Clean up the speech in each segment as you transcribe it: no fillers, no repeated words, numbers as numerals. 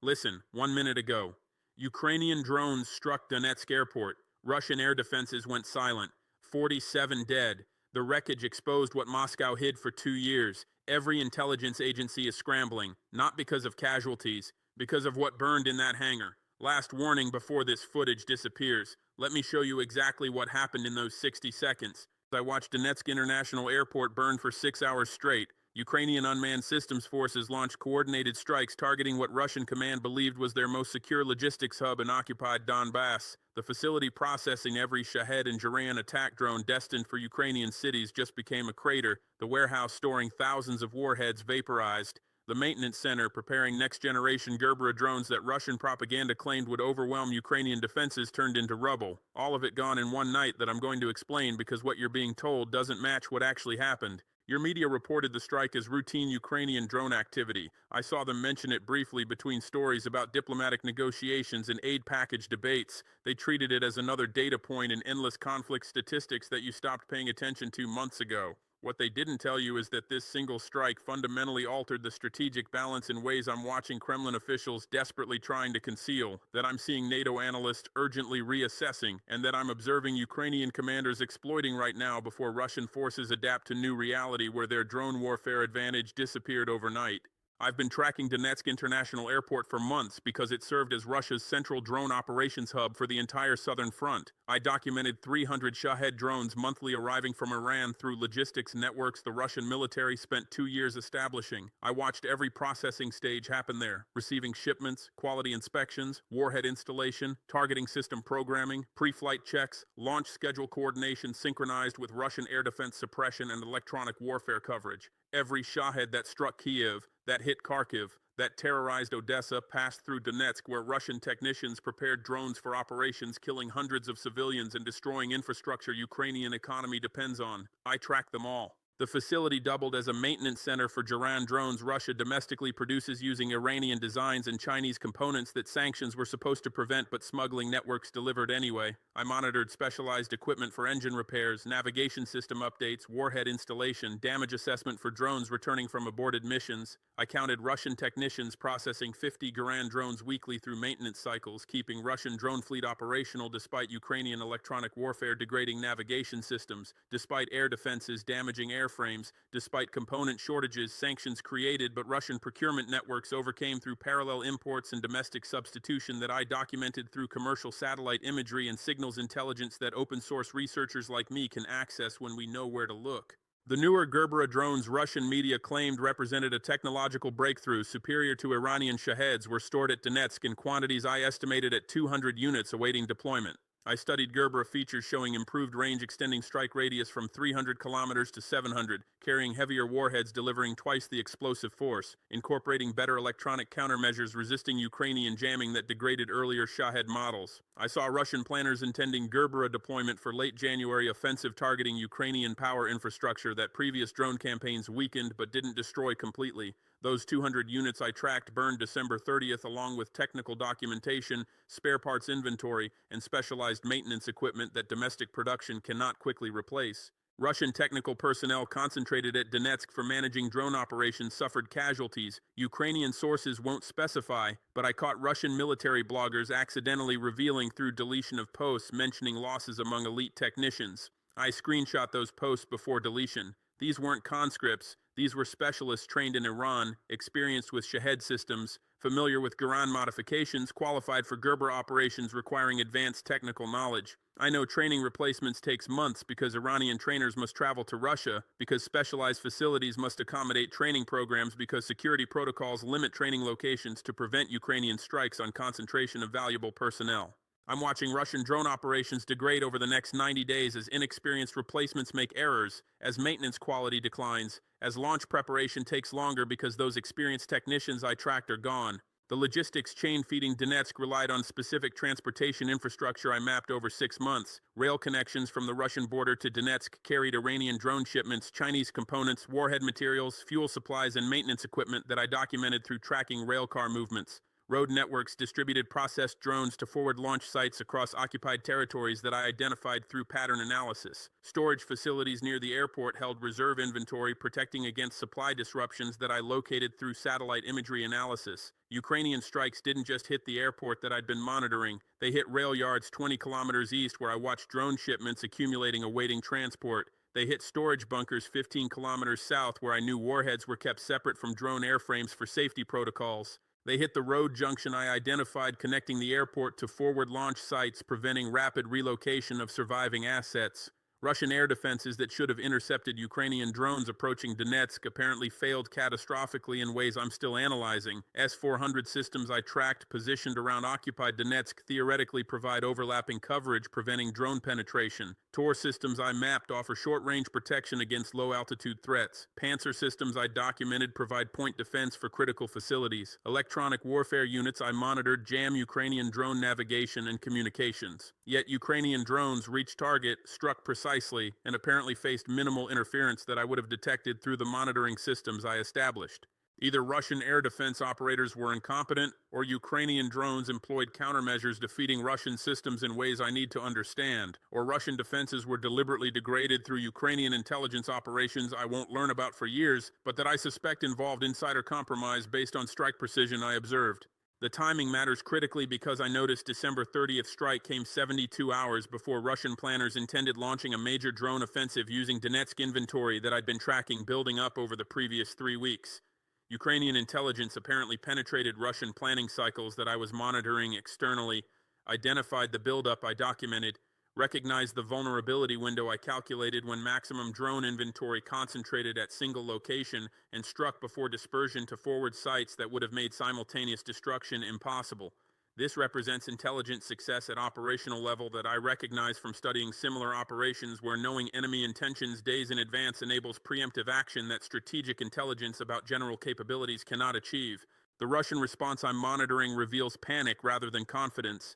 Listen, 1 minute ago, Ukrainian drones struck Donetsk Airport. Russian air defenses went silent. 47 dead. The wreckage exposed what Moscow hid for 2 years. Every intelligence agency is scrambling, not because of casualties, because of what burned in that hangar. Last warning before this footage disappears. Let me show you exactly what happened in those 60 seconds. I watched Donetsk International Airport burn for 6 hours straight. Ukrainian unmanned systems forces launched coordinated strikes targeting what Russian command believed was their most secure logistics hub in occupied Donbass. The facility processing every Shahed and Jaran attack drone destined for Ukrainian cities just became a crater, the warehouse storing thousands of warheads vaporized. The maintenance center preparing next-generation Gerber drones that Russian propaganda claimed would overwhelm Ukrainian defenses turned into rubble. All of it gone in one night that I'm going to explain because what you're being told doesn't match what actually happened. Your media reported the strike as routine Ukrainian drone activity. I saw them mention it briefly between stories about diplomatic negotiations and aid package debates. They treated it as another data point in endless conflict statistics that you stopped paying attention to months ago. What they didn't tell you is that this single strike fundamentally altered the strategic balance in ways I'm watching Kremlin officials desperately trying to conceal, that I'm seeing NATO analysts urgently reassessing, and that I'm observing Ukrainian commanders exploiting right now before Russian forces adapt to new reality where their drone warfare advantage disappeared overnight. I've been tracking Donetsk International Airport for months because it served as Russia's central drone operations hub for the entire southern front. I documented 300 Shahed drones monthly arriving from Iran through logistics networks the Russian military spent 2 years establishing. I watched every processing stage happen there, receiving shipments, quality inspections, warhead installation, targeting system programming, pre-flight checks, launch schedule coordination synchronized with Russian air defense suppression and electronic warfare coverage. Every Shahed that struck Kiev, that hit Kharkiv, that terrorized Odessa passed through Donetsk where Russian technicians prepared drones for operations killing hundreds of civilians and destroying infrastructure Ukrainian economy depends on. I tracked them all. The facility doubled as a maintenance center for Jaran drones Russia domestically produces using Iranian designs and Chinese components that sanctions were supposed to prevent but smuggling networks delivered anyway. I monitored specialized equipment for engine repairs, navigation system updates, warhead installation, damage assessment for drones returning from aborted missions. I counted Russian technicians processing 50 Jaran drones weekly through maintenance cycles, keeping Russian drone fleet operational despite Ukrainian electronic warfare degrading navigation systems, despite air defenses damaging airframes, despite component shortages sanctions created but Russian procurement networks overcame through parallel imports and domestic substitution that I documented through commercial satellite imagery and signals intelligence that open-source researchers like me can access when we know where to look. The newer Gerber drones Russian media claimed represented a technological breakthrough superior to Iranian Shaheds were stored at Donetsk in quantities I estimated at 200 units awaiting deployment. I studied Gerber features showing improved range extending strike radius from 300 kilometers to 700, carrying heavier warheads delivering twice the explosive force, incorporating better electronic countermeasures resisting Ukrainian jamming that degraded earlier Shahed models. I saw Russian planners intending Gerber deployment for late January offensive targeting Ukrainian power infrastructure that previous drone campaigns weakened but didn't destroy completely. Those 200 units I tracked burned December 30th along with technical documentation, spare parts inventory, and specialized maintenance equipment that domestic production cannot quickly replace. Russian technical personnel concentrated at Donetsk for managing drone operations suffered casualties. Ukrainian sources won't specify, but I caught Russian military bloggers accidentally revealing through deletion of posts mentioning losses among elite technicians. I screenshot those posts before deletion. These weren't conscripts. These were specialists trained in Iran, experienced with Shahed systems, familiar with Garan modifications, qualified for Gerber operations requiring advanced technical knowledge. I know training replacements takes months because Iranian trainers must travel to Russia, because specialized facilities must accommodate training programs, because security protocols limit training locations to prevent Ukrainian strikes on concentration of valuable personnel. I'm watching Russian drone operations degrade over the next 90 days as inexperienced replacements make errors, as maintenance quality declines, as launch preparation takes longer because those experienced technicians I tracked are gone. The logistics chain feeding Donetsk relied on specific transportation infrastructure I mapped over 6 months. Rail connections from the Russian border to Donetsk carried Iranian drone shipments, Chinese components, warhead materials, fuel supplies, and maintenance equipment that I documented through tracking railcar movements. Road networks distributed processed drones to forward launch sites across occupied territories that I identified through pattern analysis. Storage facilities near the airport held reserve inventory protecting against supply disruptions that I located through satellite imagery analysis. Ukrainian strikes didn't just hit the airport that I'd been monitoring, they hit rail yards 20 kilometers east where I watched drone shipments accumulating awaiting transport. They hit storage bunkers 15 kilometers south where I knew warheads were kept separate from drone airframes for safety protocols. They hit the road junction I identified connecting the airport to forward launch sites, preventing rapid relocation of surviving assets. Russian air defenses that should have intercepted Ukrainian drones approaching Donetsk apparently failed catastrophically in ways I'm still analyzing. S-400 systems I tracked positioned around occupied Donetsk theoretically provide overlapping coverage, preventing drone penetration. Tor systems I mapped offer short-range protection against low-altitude threats. Panzer systems I documented provide point defense for critical facilities. Electronic warfare units I monitored jam Ukrainian drone navigation and communications. Yet Ukrainian drones reached target, struck precisely, and apparently faced minimal interference that I would have detected through the monitoring systems I established. Either Russian air defense operators were incompetent, or Ukrainian drones employed countermeasures defeating Russian systems in ways I need to understand, or Russian defenses were deliberately degraded through Ukrainian intelligence operations I won't learn about for years, but that I suspect involved insider compromise based on strike precision I observed. The timing matters critically because I noticed December 30th strike came 72 hours before Russian planners intended launching a major drone offensive using Donetsk inventory that I'd been tracking building up over the previous 3 weeks. Ukrainian intelligence apparently penetrated Russian planning cycles that I was monitoring externally, identified the buildup I documented, recognized the vulnerability window I calculated when maximum drone inventory concentrated at single location, and struck before dispersion to forward sites that would have made simultaneous destruction impossible. This represents intelligence success at operational level that I recognize from studying similar operations where knowing enemy intentions days in advance enables preemptive action that strategic intelligence about general capabilities cannot achieve. The Russian response I'm monitoring reveals panic rather than confidence.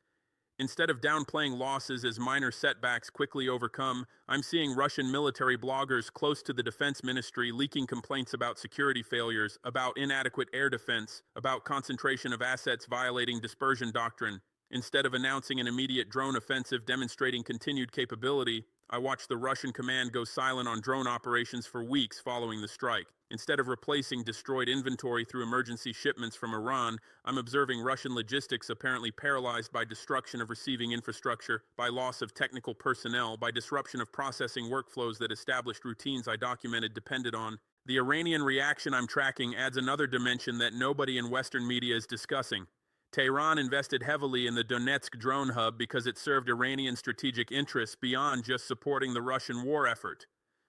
Instead of downplaying losses as minor setbacks quickly overcome, I'm seeing Russian military bloggers close to the defense ministry leaking complaints about security failures, about inadequate air defense, about concentration of assets violating dispersion doctrine. Instead of announcing an immediate drone offensive demonstrating continued capability, I watched the Russian command go silent on drone operations for weeks following the strike. Instead of replacing destroyed inventory through emergency shipments from Iran, I'm observing Russian logistics apparently paralyzed by destruction of receiving infrastructure, by loss of technical personnel, by disruption of processing workflows that established routines I documented depended on. The Iranian reaction I'm tracking adds another dimension that nobody in Western media is discussing. Tehran invested heavily in the Donetsk drone hub because it served Iranian strategic interests beyond just supporting the Russian war effort.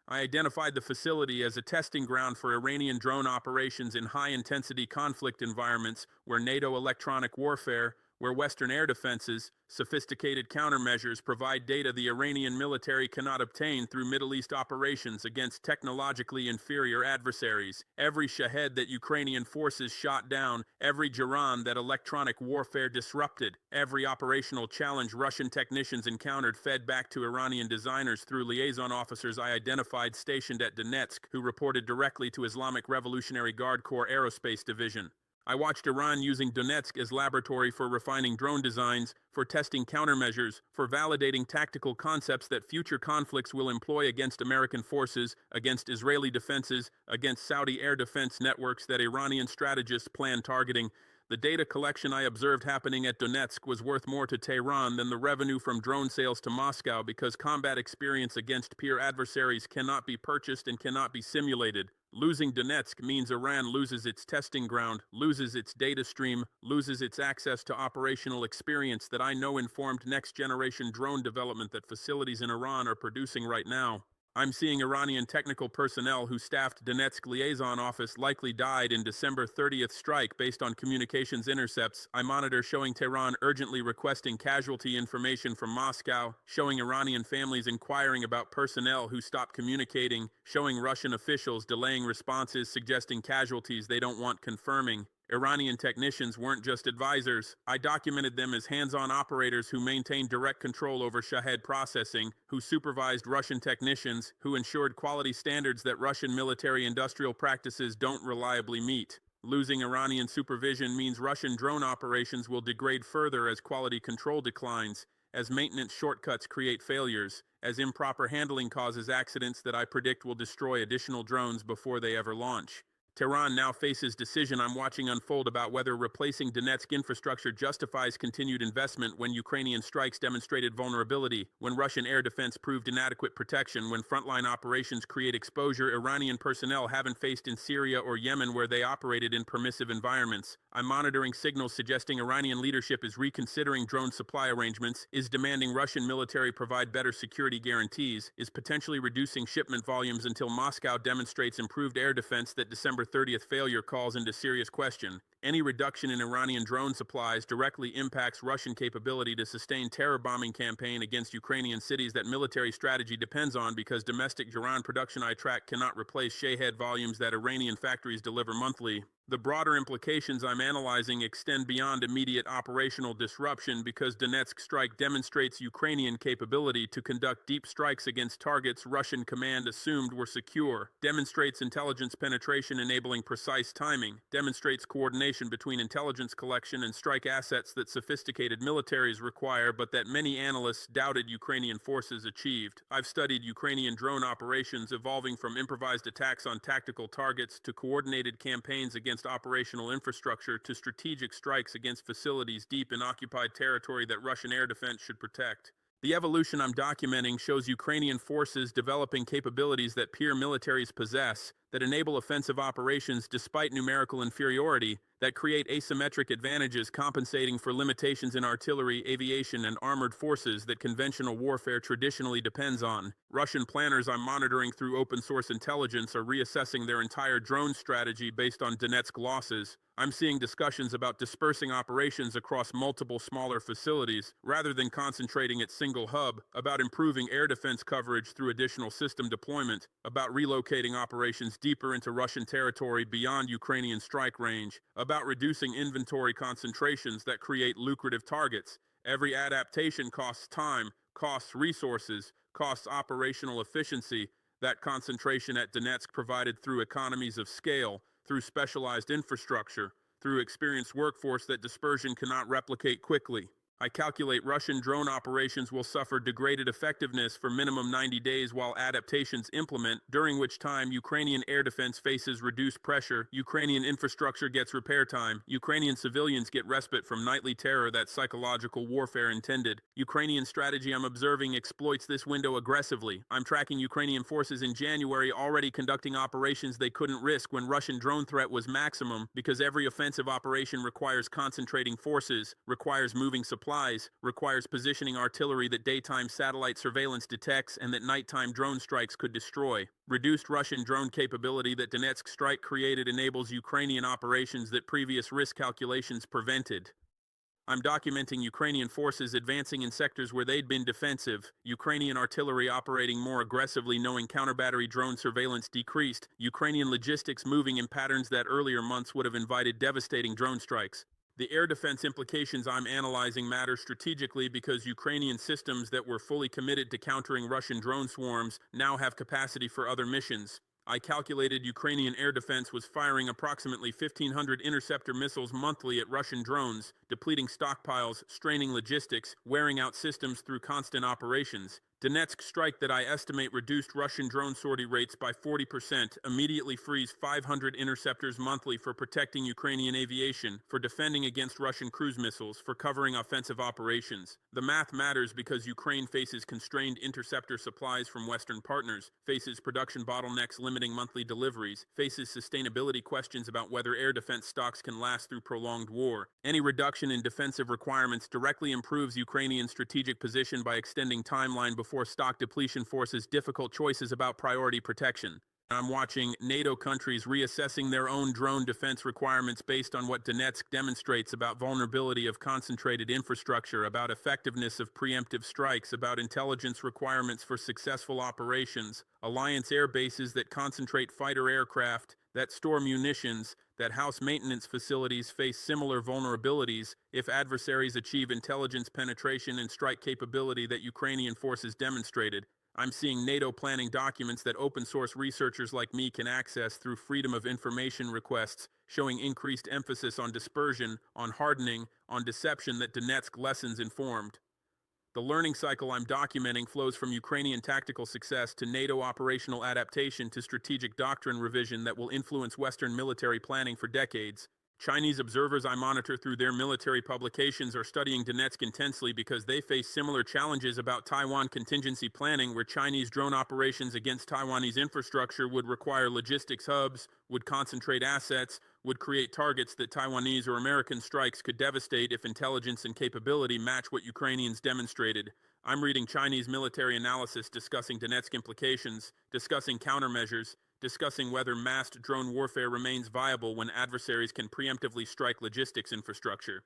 I identified the facility as a testing ground for Iranian drone operations in high-intensity conflict environments where NATO electronic warfare, where Western air defenses, sophisticated countermeasures provide data the Iranian military cannot obtain through Middle East operations against technologically inferior adversaries. Every Shahed that Ukrainian forces shot down, every Jiran that electronic warfare disrupted, every operational challenge Russian technicians encountered fed back to Iranian designers through liaison officers I identified stationed at Donetsk who reported directly to Islamic Revolutionary Guard Corps Aerospace Division. I watched Iran using Donetsk as laboratory for refining drone designs, for testing countermeasures, for validating tactical concepts that future conflicts will employ against American forces, against Israeli defenses, against Saudi air defense networks that Iranian strategists plan targeting. The data collection I observed happening at Donetsk was worth more to Tehran than the revenue from drone sales to Moscow because combat experience against peer adversaries cannot be purchased and cannot be simulated. Losing Donetsk means Iran loses its testing ground, loses its data stream, loses its access to operational experience that I know informed next-generation drone development that facilities in Iran are producing right now. I'm seeing Iranian technical personnel who staffed Donetsk liaison office likely died in December 30th strike based on communications intercepts. I monitor showing Tehran urgently requesting casualty information from Moscow, showing Iranian families inquiring about personnel who stopped communicating, showing Russian officials delaying responses suggesting casualties they don't want confirming. Iranian technicians weren't just advisors. I documented them as hands-on operators who maintained direct control over Shahed processing, who supervised Russian technicians, who ensured quality standards that Russian military-industrial practices don't reliably meet. Losing Iranian supervision means Russian drone operations will degrade further as quality control declines, as maintenance shortcuts create failures, as improper handling causes accidents that I predict will destroy additional drones before they ever launch. Tehran now faces decision I'm watching unfold about whether replacing Donetsk infrastructure justifies continued investment when Ukrainian strikes demonstrated vulnerability, when Russian air defense proved inadequate protection, when frontline operations create exposure Iranian personnel haven't faced in Syria or Yemen where they operated in permissive environments. I'm monitoring signals suggesting Iranian leadership is reconsidering drone supply arrangements, is demanding Russian military provide better security guarantees, is potentially reducing shipment volumes until Moscow demonstrates improved air defense that December 30th failure calls into serious question. Any reduction in Iranian drone supplies directly impacts Russian capability to sustain terror bombing campaign against Ukrainian cities that military strategy depends on because domestic drone production I track cannot replace Shahed volumes that Iranian factories deliver monthly. The broader implications I'm analyzing extend beyond immediate operational disruption because Donetsk strike demonstrates Ukrainian capability to conduct deep strikes against targets Russian command assumed were secure, demonstrates intelligence penetration enabling precise timing, demonstrates coordination between intelligence collection and strike assets that sophisticated militaries require but that many analysts doubted Ukrainian forces achieved. I've studied Ukrainian drone operations evolving from improvised attacks on tactical targets to coordinated campaigns against operational infrastructure to strategic strikes against facilities deep in occupied territory that Russian air defense should protect. The evolution I'm documenting shows Ukrainian forces developing capabilities that peer militaries possess, that enable offensive operations despite numerical inferiority, that create asymmetric advantages compensating for limitations in artillery, aviation, and armored forces that conventional warfare traditionally depends on. Russian planners I'm monitoring through open-source intelligence are reassessing their entire drone strategy based on Donetsk losses. I'm seeing discussions about dispersing operations across multiple smaller facilities, rather than concentrating at single hub, about improving air defense coverage through additional system deployment, about relocating operations deeper into Russian territory beyond Ukrainian strike range, about reducing inventory concentrations that create lucrative targets. Every adaptation costs time, costs resources, costs operational efficiency. That concentration at Donetsk provided through economies of scale, through specialized infrastructure, through experienced workforce that dispersion cannot replicate quickly. I calculate Russian drone operations will suffer degraded effectiveness for minimum 90 days while adaptations implement, during which time Ukrainian air defense faces reduced pressure, Ukrainian infrastructure gets repair time, Ukrainian civilians get respite from nightly terror that psychological warfare intended. Ukrainian strategy I'm observing exploits this window aggressively. I'm tracking Ukrainian forces in January already conducting operations they couldn't risk when Russian drone threat was maximum because every offensive operation requires concentrating forces, requires moving supplies, requires positioning artillery that daytime satellite surveillance detects and that nighttime drone strikes could destroy. Reduced Russian drone capability that Donetsk strike created enables Ukrainian operations that previous risk calculations prevented. I'm documenting Ukrainian forces advancing in sectors where they'd been defensive, Ukrainian artillery operating more aggressively knowing counter-battery drone surveillance decreased, Ukrainian logistics moving in patterns that earlier months would have invited devastating drone strikes. The air defense implications I'm analyzing matter strategically because Ukrainian systems that were fully committed to countering Russian drone swarms now have capacity for other missions. I calculated Ukrainian air defense was firing approximately 1,500 interceptor missiles monthly at Russian drones, depleting stockpiles, straining logistics, wearing out systems through constant operations. Donetsk strike that I estimate reduced Russian drone sortie rates by 40% immediately frees 500 interceptors monthly for protecting Ukrainian aviation, for defending against Russian cruise missiles, for covering offensive operations. The math matters because Ukraine faces constrained interceptor supplies from Western partners, faces production bottlenecks limiting monthly deliveries, faces sustainability questions about whether air defense stocks can last through prolonged war. Any reduction in defensive requirements directly improves Ukrainian strategic position by extending timeline before stock depletion forces difficult choices about priority protection. I'm watching NATO countries reassessing their own drone defense requirements based on what Donetsk demonstrates about vulnerability of concentrated infrastructure, about effectiveness of preemptive strikes, about intelligence requirements for successful operations, alliance air bases that concentrate fighter aircraft, that store munitions, that house maintenance facilities face similar vulnerabilities if adversaries achieve intelligence penetration and strike capability that Ukrainian forces demonstrated. I'm seeing NATO planning documents that open source researchers like me can access through Freedom of Information requests, showing increased emphasis on dispersion, on hardening, on deception that Donetsk lessons informed. The learning cycle I'm documenting flows from Ukrainian tactical success to NATO operational adaptation to strategic doctrine revision that will influence Western military planning for decades. Chinese observers I monitor through their military publications are studying Donetsk intensely because they face similar challenges about Taiwan contingency planning, where Chinese drone operations against Taiwanese infrastructure would require logistics hubs, would concentrate assets, would create targets that Taiwanese or American strikes could devastate if intelligence and capability match what Ukrainians demonstrated. I'm reading Chinese military analysis discussing Donetsk implications, discussing countermeasures, discussing whether massed drone warfare remains viable when adversaries can preemptively strike logistics infrastructure.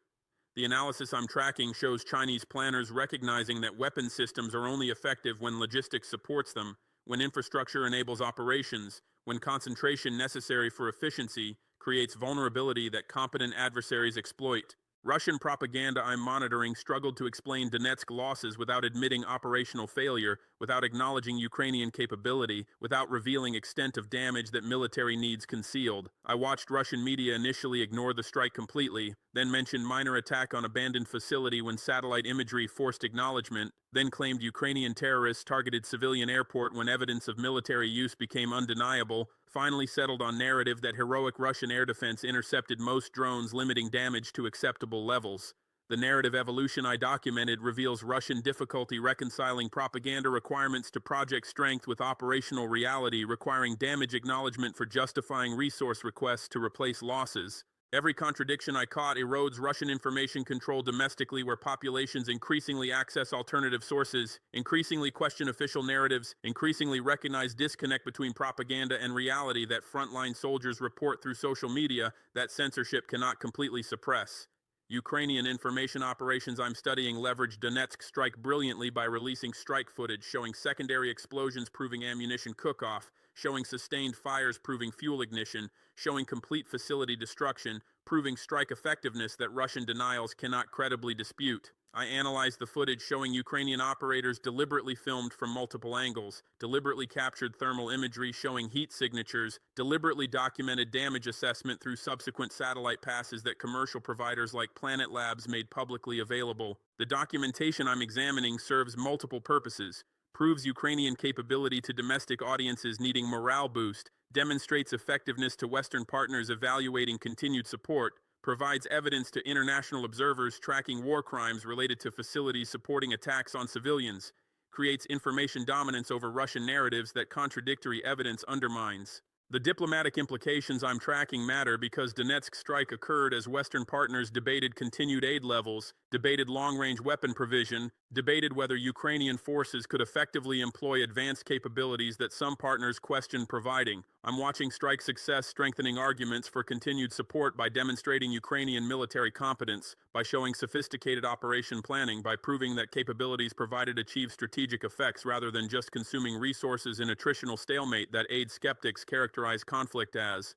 The analysis I'm tracking shows Chinese planners recognizing that weapon systems are only effective when logistics supports them, when infrastructure enables operations, when concentration necessary for efficiency creates vulnerability that competent adversaries exploit. Russian propaganda I'm monitoring struggled to explain Donetsk losses without admitting operational failure, without acknowledging Ukrainian capability, without revealing extent of damage that military needs concealed. I watched Russian media initially ignore the strike completely, then mention minor attack on abandoned facility when satellite imagery forced acknowledgement, then claimed Ukrainian terrorists targeted civilian airport when evidence of military use became undeniable, finally settled on narrative that heroic Russian air defense intercepted most drones, limiting damage to acceptable levels. The narrative evolution I documented reveals Russian difficulty reconciling propaganda requirements to project strength with operational reality, requiring damage acknowledgement for justifying resource requests to replace losses. Every contradiction I caught erodes Russian information control domestically, where populations increasingly access alternative sources, increasingly question official narratives, increasingly recognize disconnect between propaganda and reality that frontline soldiers report through social media that censorship cannot completely suppress. Ukrainian information operations I'm studying leverage Donetsk strike brilliantly by releasing strike footage showing secondary explosions proving ammunition cook-off, showing sustained fires proving fuel ignition, showing complete facility destruction, proving strike effectiveness that Russian denials cannot credibly dispute. I analyzed the footage showing Ukrainian operators deliberately filmed from multiple angles, deliberately captured thermal imagery showing heat signatures, deliberately documented damage assessment through subsequent satellite passes that commercial providers like Planet Labs made publicly available. The documentation I'm examining serves multiple purposes: proves Ukrainian capability to domestic audiences needing morale boost, demonstrates effectiveness to Western partners evaluating continued support, provides evidence to international observers tracking war crimes related to facilities supporting attacks on civilians, creates information dominance over Russian narratives that contradictory evidence undermines. The diplomatic implications I'm tracking matter because Donetsk strike occurred as Western partners debated continued aid levels, debated long-range weapon provision, debated whether Ukrainian forces could effectively employ advanced capabilities that some partners questioned providing. I'm watching strike success strengthening arguments for continued support by demonstrating Ukrainian military competence, by showing sophisticated operation planning, by proving that capabilities provided achieve strategic effects rather than just consuming resources in attritional stalemate that aid skeptics characterize conflict as.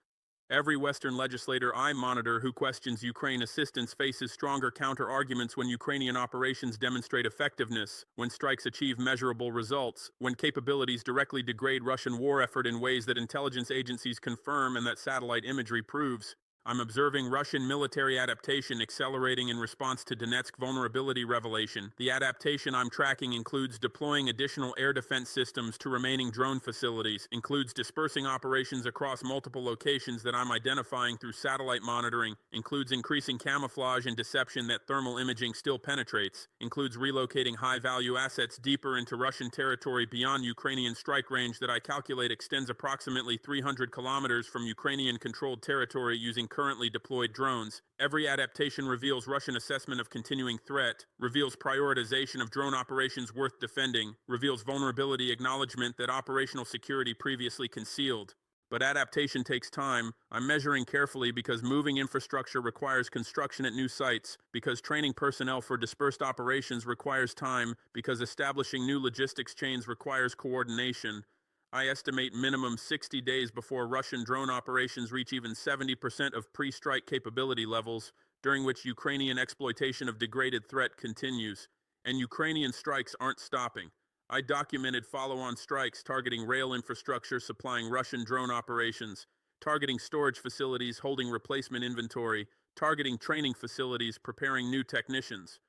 Every Western legislator I monitor who questions Ukraine assistance faces stronger counter-arguments when Ukrainian operations demonstrate effectiveness, when strikes achieve measurable results, when capabilities directly degrade Russian war effort in ways that intelligence agencies confirm and that satellite imagery proves. I'm observing Russian military adaptation accelerating in response to Donetsk vulnerability revelation. The adaptation I'm tracking includes deploying additional air defense systems to remaining drone facilities, includes dispersing operations across multiple locations that I'm identifying through satellite monitoring, includes increasing camouflage and deception that thermal imaging still penetrates, includes relocating high-value assets deeper into Russian territory beyond Ukrainian strike range that I calculate extends approximately 300 kilometers from Ukrainian-controlled territory using currently deployed drones. Every adaptation reveals Russian assessment of continuing threat, reveals prioritization of drone operations worth defending, reveals vulnerability acknowledgement that operational security previously concealed. But adaptation takes time. I'm measuring carefully because moving infrastructure requires construction at new sites, because training personnel for dispersed operations requires time, because establishing new logistics chains requires coordination. I estimate minimum 60 days before Russian drone operations reach even 70% of pre-strike capability levels, during which Ukrainian exploitation of degraded threat continues. And Ukrainian strikes aren't stopping. I documented follow-on strikes targeting rail infrastructure supplying Russian drone operations, targeting storage facilities holding replacement inventory, targeting training facilities preparing new technicians.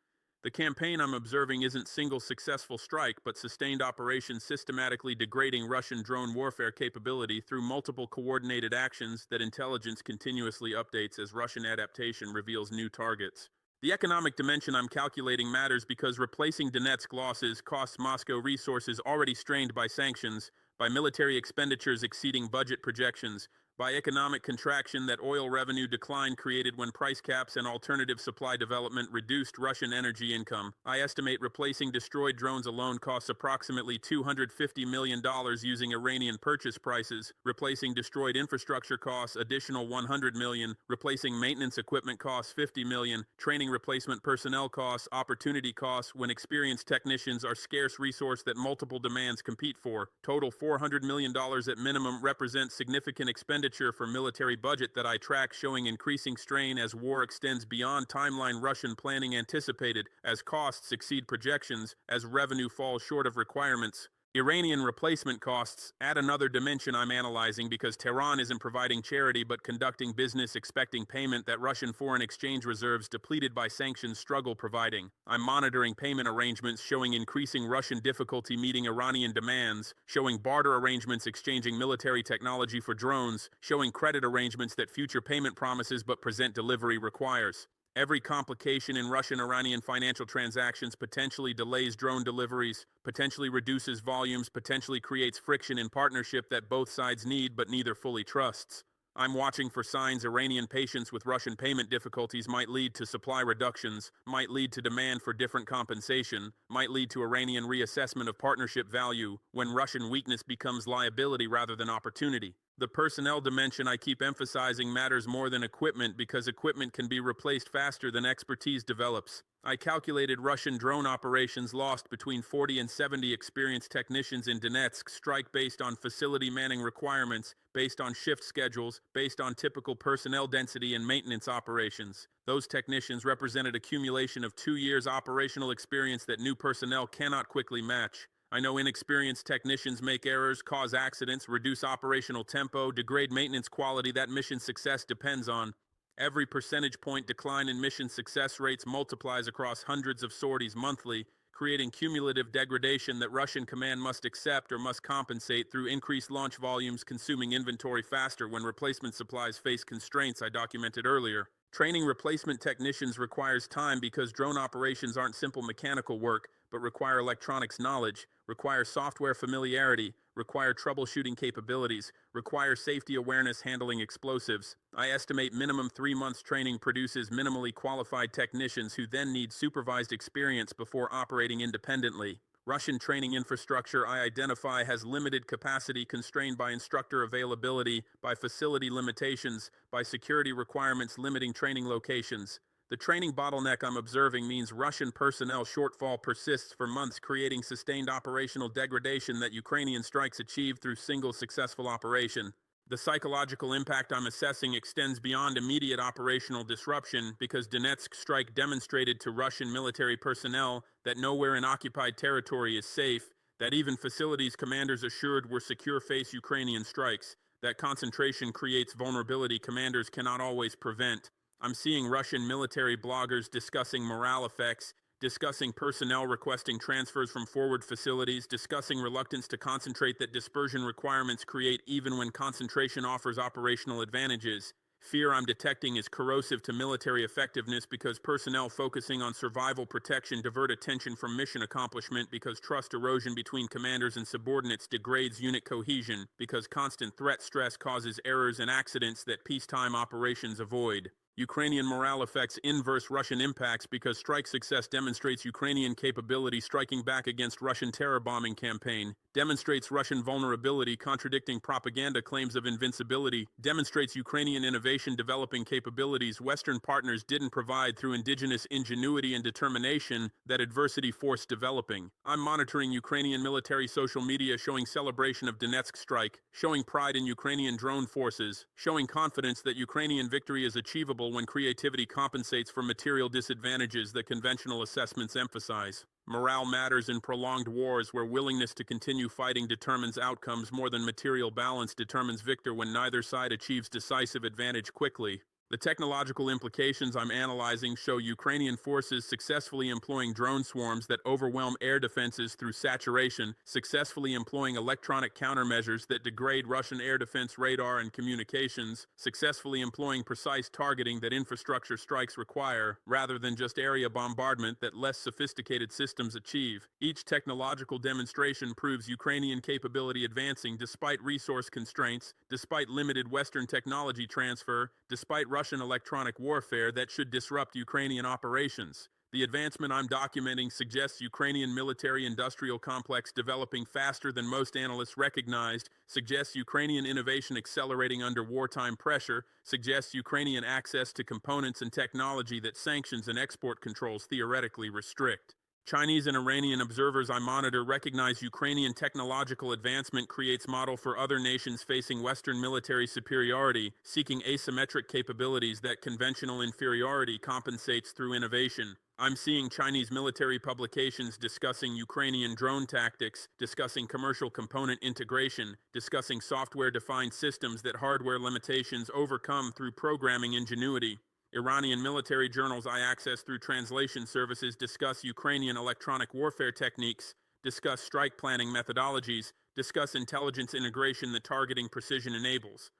The campaign I'm observing isn't single successful strike, but sustained operations systematically degrading Russian drone warfare capability through multiple coordinated actions that intelligence continuously updates as Russian adaptation reveals new targets. The economic dimension I'm calculating matters because replacing Donetsk losses costs Moscow resources already strained by sanctions, by military expenditures exceeding budget projections, by economic contraction that oil revenue decline created when price caps and alternative supply development reduced Russian energy income. I estimate replacing destroyed drones alone costs approximately $250 million using Iranian purchase prices, replacing destroyed infrastructure costs additional $100 million, replacing maintenance equipment costs $50 million, training replacement personnel costs, opportunity costs when experienced technicians are scarce resource that multiple demands compete for. Total $400 million at minimum represents significant expenditure for military budget that I track, showing increasing strain as war extends beyond timeline Russian planning anticipated, as costs exceed projections, as revenue falls short of requirements. Iranian replacement costs add another dimension I'm analyzing because Tehran isn't providing charity but conducting business expecting payment that Russian foreign exchange reserves depleted by sanctions struggle providing. I'm monitoring payment arrangements showing increasing Russian difficulty meeting Iranian demands, showing barter arrangements exchanging military technology for drones, showing credit arrangements that future payment promises but present delivery requires. Every complication in Russian-Iranian financial transactions potentially delays drone deliveries, potentially reduces volumes, potentially creates friction in partnership that both sides need but neither fully trusts. I'm watching for signs Iranian patience with Russian payment difficulties might lead to supply reductions, might lead to demand for different compensation, might lead to Iranian reassessment of partnership value, when Russian weakness becomes liability rather than opportunity. The personnel dimension I keep emphasizing matters more than equipment because equipment can be replaced faster than expertise develops. I calculated Russian drone operations lost between 40 and 70 experienced technicians in Donetsk strike based on facility manning requirements, based on shift schedules, based on typical personnel density and maintenance operations. Those technicians represented accumulation of 2 years operational experience that new personnel cannot quickly match. I know inexperienced technicians make errors, cause accidents, reduce operational tempo, degrade maintenance quality that mission success depends on. Every percentage point decline in mission success rates multiplies across hundreds of sorties monthly, creating cumulative degradation that Russian command must accept or must compensate through increased launch volumes, consuming inventory faster when replacement supplies face constraints I documented earlier. Training replacement technicians requires time because drone operations aren't simple mechanical work, but require electronics knowledge, require software familiarity, require troubleshooting capabilities, require safety awareness handling explosives. I estimate minimum 3 months training produces minimally qualified technicians who then need supervised experience before operating independently. Russian training infrastructure I identify has limited capacity constrained by instructor availability, by facility limitations, by security requirements limiting training locations. The training bottleneck I'm observing means Russian personnel shortfall persists for months, creating sustained operational degradation that Ukrainian strikes achieve through single successful operation. The psychological impact I'm assessing extends beyond immediate operational disruption because Donetsk strike demonstrated to Russian military personnel that nowhere in occupied territory is safe, that even facilities commanders assured were secure face Ukrainian strikes, that concentration creates vulnerability commanders cannot always prevent. I'm seeing Russian military bloggers discussing morale effects, discussing personnel requesting transfers from forward facilities, discussing reluctance to concentrate that dispersion requirements create even when concentration offers operational advantages. Fear I'm detecting is corrosive to military effectiveness because personnel focusing on survival protection divert attention from mission accomplishment because trust erosion between commanders and subordinates degrades unit cohesion because constant threat stress causes errors and accidents that peacetime operations avoid. Ukrainian morale affects inverse Russian impacts because strike success demonstrates Ukrainian capability striking back against Russian terror bombing campaign, demonstrates Russian vulnerability contradicting propaganda claims of invincibility, demonstrates Ukrainian innovation developing capabilities Western partners didn't provide through indigenous ingenuity and determination that adversity forced developing. I'm monitoring Ukrainian military social media showing celebration of Donetsk strike, showing pride in Ukrainian drone forces, showing confidence that Ukrainian victory is achievable when creativity compensates for material disadvantages that conventional assessments emphasize. Morale matters in prolonged wars where willingness to continue fighting determines outcomes more than material balance determines victor when neither side achieves decisive advantage quickly. The technological implications I'm analyzing show Ukrainian forces successfully employing drone swarms that overwhelm air defenses through saturation, successfully employing electronic countermeasures that degrade Russian air defense radar and communications, successfully employing precise targeting that infrastructure strikes require, rather than just area bombardment that less sophisticated systems achieve. Each technological demonstration proves Ukrainian capability advancing despite resource constraints, despite limited Western technology transfer, despite Russian electronic warfare that should disrupt Ukrainian operations. The advancement I'm documenting suggests Ukrainian military-industrial complex developing faster than most analysts recognized, suggests Ukrainian innovation accelerating under wartime pressure, suggests Ukrainian access to components and technology that sanctions and export controls theoretically restrict. Chinese and Iranian observers I monitor recognize Ukrainian technological advancement creates model for other nations facing Western military superiority, seeking asymmetric capabilities that conventional inferiority compensates through innovation. I'm seeing Chinese military publications discussing Ukrainian drone tactics, discussing commercial component integration, discussing software-defined systems that hardware limitations overcome through programming ingenuity. Iranian military journals I access through translation services discuss Ukrainian electronic warfare techniques, discuss strike planning methodologies, discuss intelligence integration that targeting precision enables.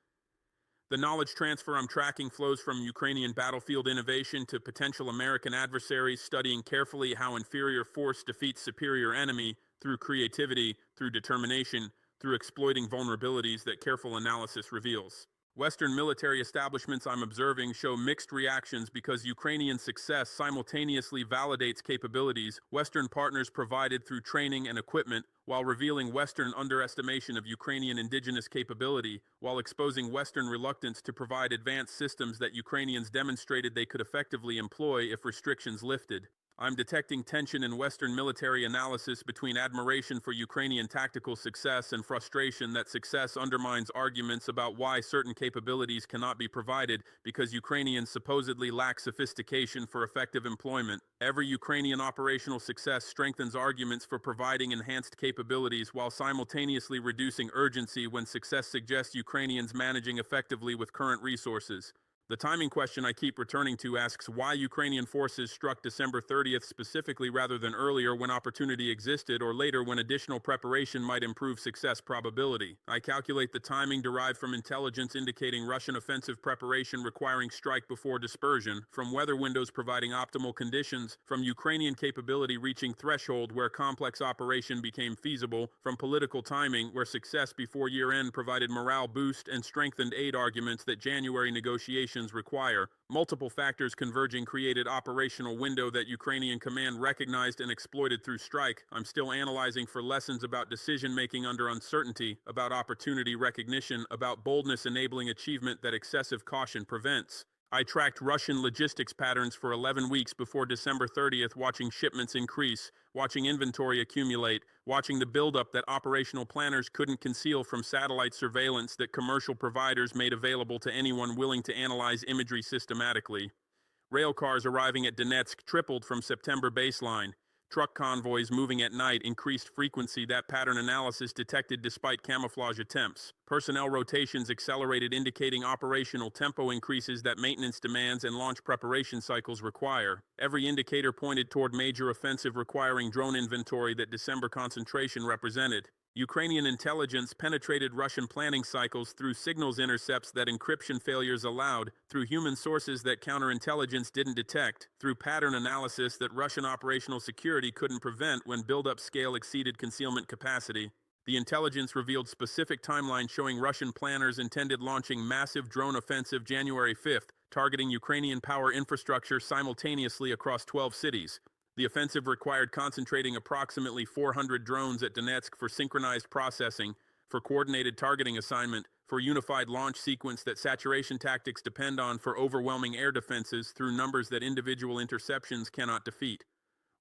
The knowledge transfer I'm tracking flows from Ukrainian battlefield innovation to potential American adversaries studying carefully how inferior force defeats superior enemy through creativity, through determination, through exploiting vulnerabilities that careful analysis reveals. Western military establishments I'm observing show mixed reactions because Ukrainian success simultaneously validates capabilities Western partners provided through training and equipment, while revealing Western underestimation of Ukrainian indigenous capability, while exposing Western reluctance to provide advanced systems that Ukrainians demonstrated they could effectively employ if restrictions lifted. I'm detecting tension in Western military analysis between admiration for Ukrainian tactical success and frustration that success undermines arguments about why certain capabilities cannot be provided because Ukrainians supposedly lack sophistication for effective employment. Every Ukrainian operational success strengthens arguments for providing enhanced capabilities while simultaneously reducing urgency when success suggests Ukrainians managing effectively with current resources. The timing question I keep returning to asks why Ukrainian forces struck December 30th specifically rather than earlier when opportunity existed or later when additional preparation might improve success probability. I calculate the timing derived from intelligence indicating Russian offensive preparation requiring strike before dispersion, from weather windows providing optimal conditions, from Ukrainian capability reaching threshold where complex operation became feasible, from political timing where success before year-end provided morale boost and strengthened aid arguments that January negotiations require. Multiple factors converging created operational window that Ukrainian command recognized and exploited through strike. I'm still analyzing for lessons about decision-making under uncertainty, about opportunity recognition, about boldness enabling achievement that excessive caution prevents. I tracked Russian logistics patterns for 11 weeks before December 30th, watching shipments increase, watching inventory accumulate, watching the buildup that operational planners couldn't conceal from satellite surveillance that commercial providers made available to anyone willing to analyze imagery systematically. Rail cars arriving at Donetsk tripled from September baseline. Truck convoys moving at night increased frequency that pattern analysis detected despite camouflage attempts. Personnel rotations accelerated indicating operational tempo increases that maintenance demands and launch preparation cycles require. Every indicator pointed toward major offensive requiring drone inventory that December concentration represented. Ukrainian intelligence penetrated Russian planning cycles through signals intercepts that encryption failures allowed, through human sources that counterintelligence didn't detect, through pattern analysis that Russian operational security couldn't prevent when buildup scale exceeded concealment capacity. The intelligence revealed specific timelines showing Russian planners intended launching massive drone offensive January 5th, targeting Ukrainian power infrastructure simultaneously across 12 cities. The offensive required concentrating approximately 400 drones at Donetsk for synchronized processing, for coordinated targeting assignment, for unified launch sequence that saturation tactics depend on for overwhelming air defenses through numbers that individual interceptions cannot defeat.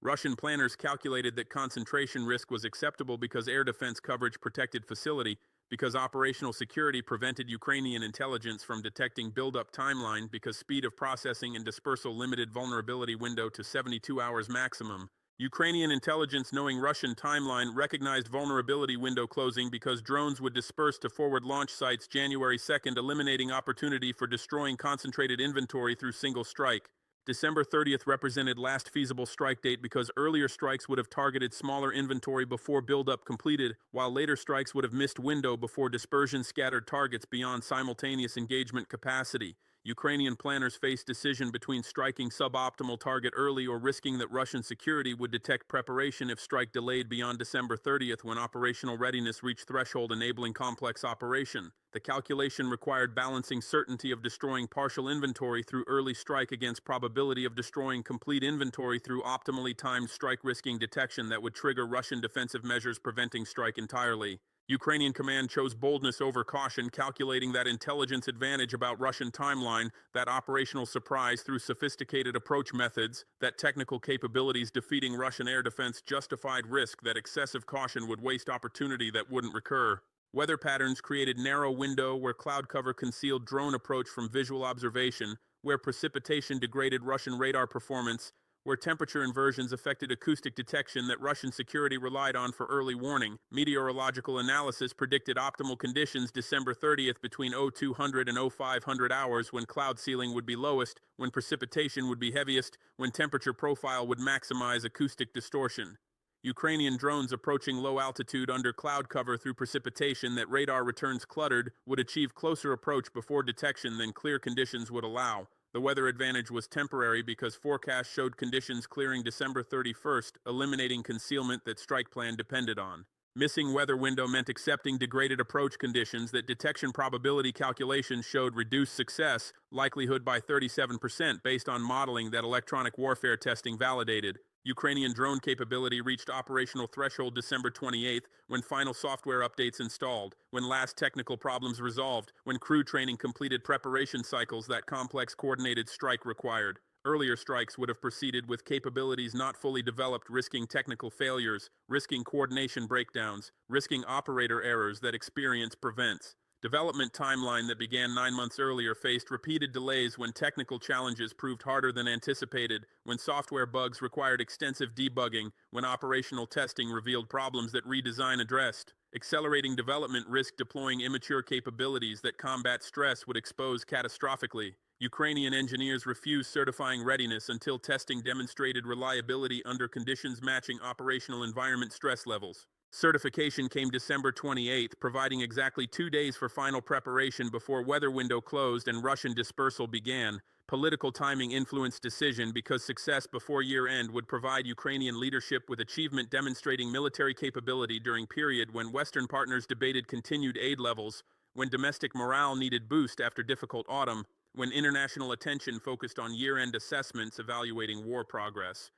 Russian planners calculated that concentration risk was acceptable because air defense coverage protected facility, because operational security prevented Ukrainian intelligence from detecting buildup timeline, because speed of processing and dispersal limited vulnerability window to 72 hours maximum, Ukrainian intelligence, knowing Russian timeline, recognized vulnerability window closing because drones would disperse to forward launch sites January 2nd, eliminating opportunity for destroying concentrated inventory through single strike. December 30th represented last feasible strike date because earlier strikes would have targeted smaller inventory before buildup completed, while later strikes would have missed window before dispersion scattered targets beyond simultaneous engagement capacity. Ukrainian planners faced decision between striking suboptimal target early or risking that Russian security would detect preparation if strike delayed beyond December 30th when operational readiness reached threshold enabling complex operation. The calculation required balancing certainty of destroying partial inventory through early strike against probability of destroying complete inventory through optimally timed strike, risking detection that would trigger Russian defensive measures preventing strike entirely. Ukrainian command chose boldness over caution, calculating that intelligence advantage about Russian timeline, that operational surprise through sophisticated approach methods, that technical capabilities defeating Russian air defense justified risk, that excessive caution would waste opportunity that wouldn't recur. Weather patterns created narrow window where cloud cover concealed drone approach from visual observation, where precipitation degraded Russian radar performance, where temperature inversions affected acoustic detection that Russian security relied on for early warning. Meteorological analysis predicted optimal conditions December 30th between 0200 and 0500 hours, when cloud ceiling would be lowest, when precipitation would be heaviest, when temperature profile would maximize acoustic distortion. Ukrainian drones approaching low altitude under cloud cover through precipitation that radar returns cluttered would achieve closer approach before detection than clear conditions would allow. The weather advantage was temporary because forecasts showed conditions clearing December 31st, eliminating concealment that strike plan depended on. Missing weather window meant accepting degraded approach conditions that detection probability calculations showed reduced success, likelihood by 37% based on modeling that electronic warfare testing validated. Ukrainian drone capability reached operational threshold December 28th, when final software updates installed, when last technical problems resolved, when crew training completed preparation cycles that complex coordinated strike required. Earlier strikes would have proceeded with capabilities not fully developed, risking technical failures, risking coordination breakdowns, risking operator errors that experience prevents. Development timeline that began 9 months earlier faced repeated delays when technical challenges proved harder than anticipated, when software bugs required extensive debugging, when operational testing revealed problems that redesign addressed. Accelerating development risked deploying immature capabilities that combat stress would expose catastrophically. Ukrainian engineers refused certifying readiness until testing demonstrated reliability under conditions matching operational environment stress levels. Certification came December 28th, providing exactly 2 days for final preparation before weather window closed and Russian dispersal began. Political timing influenced decision because success before year-end would provide Ukrainian leadership with achievement demonstrating military capability during period when Western partners debated continued aid levels, when domestic morale needed boost after difficult autumn, when international attention focused on year-end assessments evaluating war progress.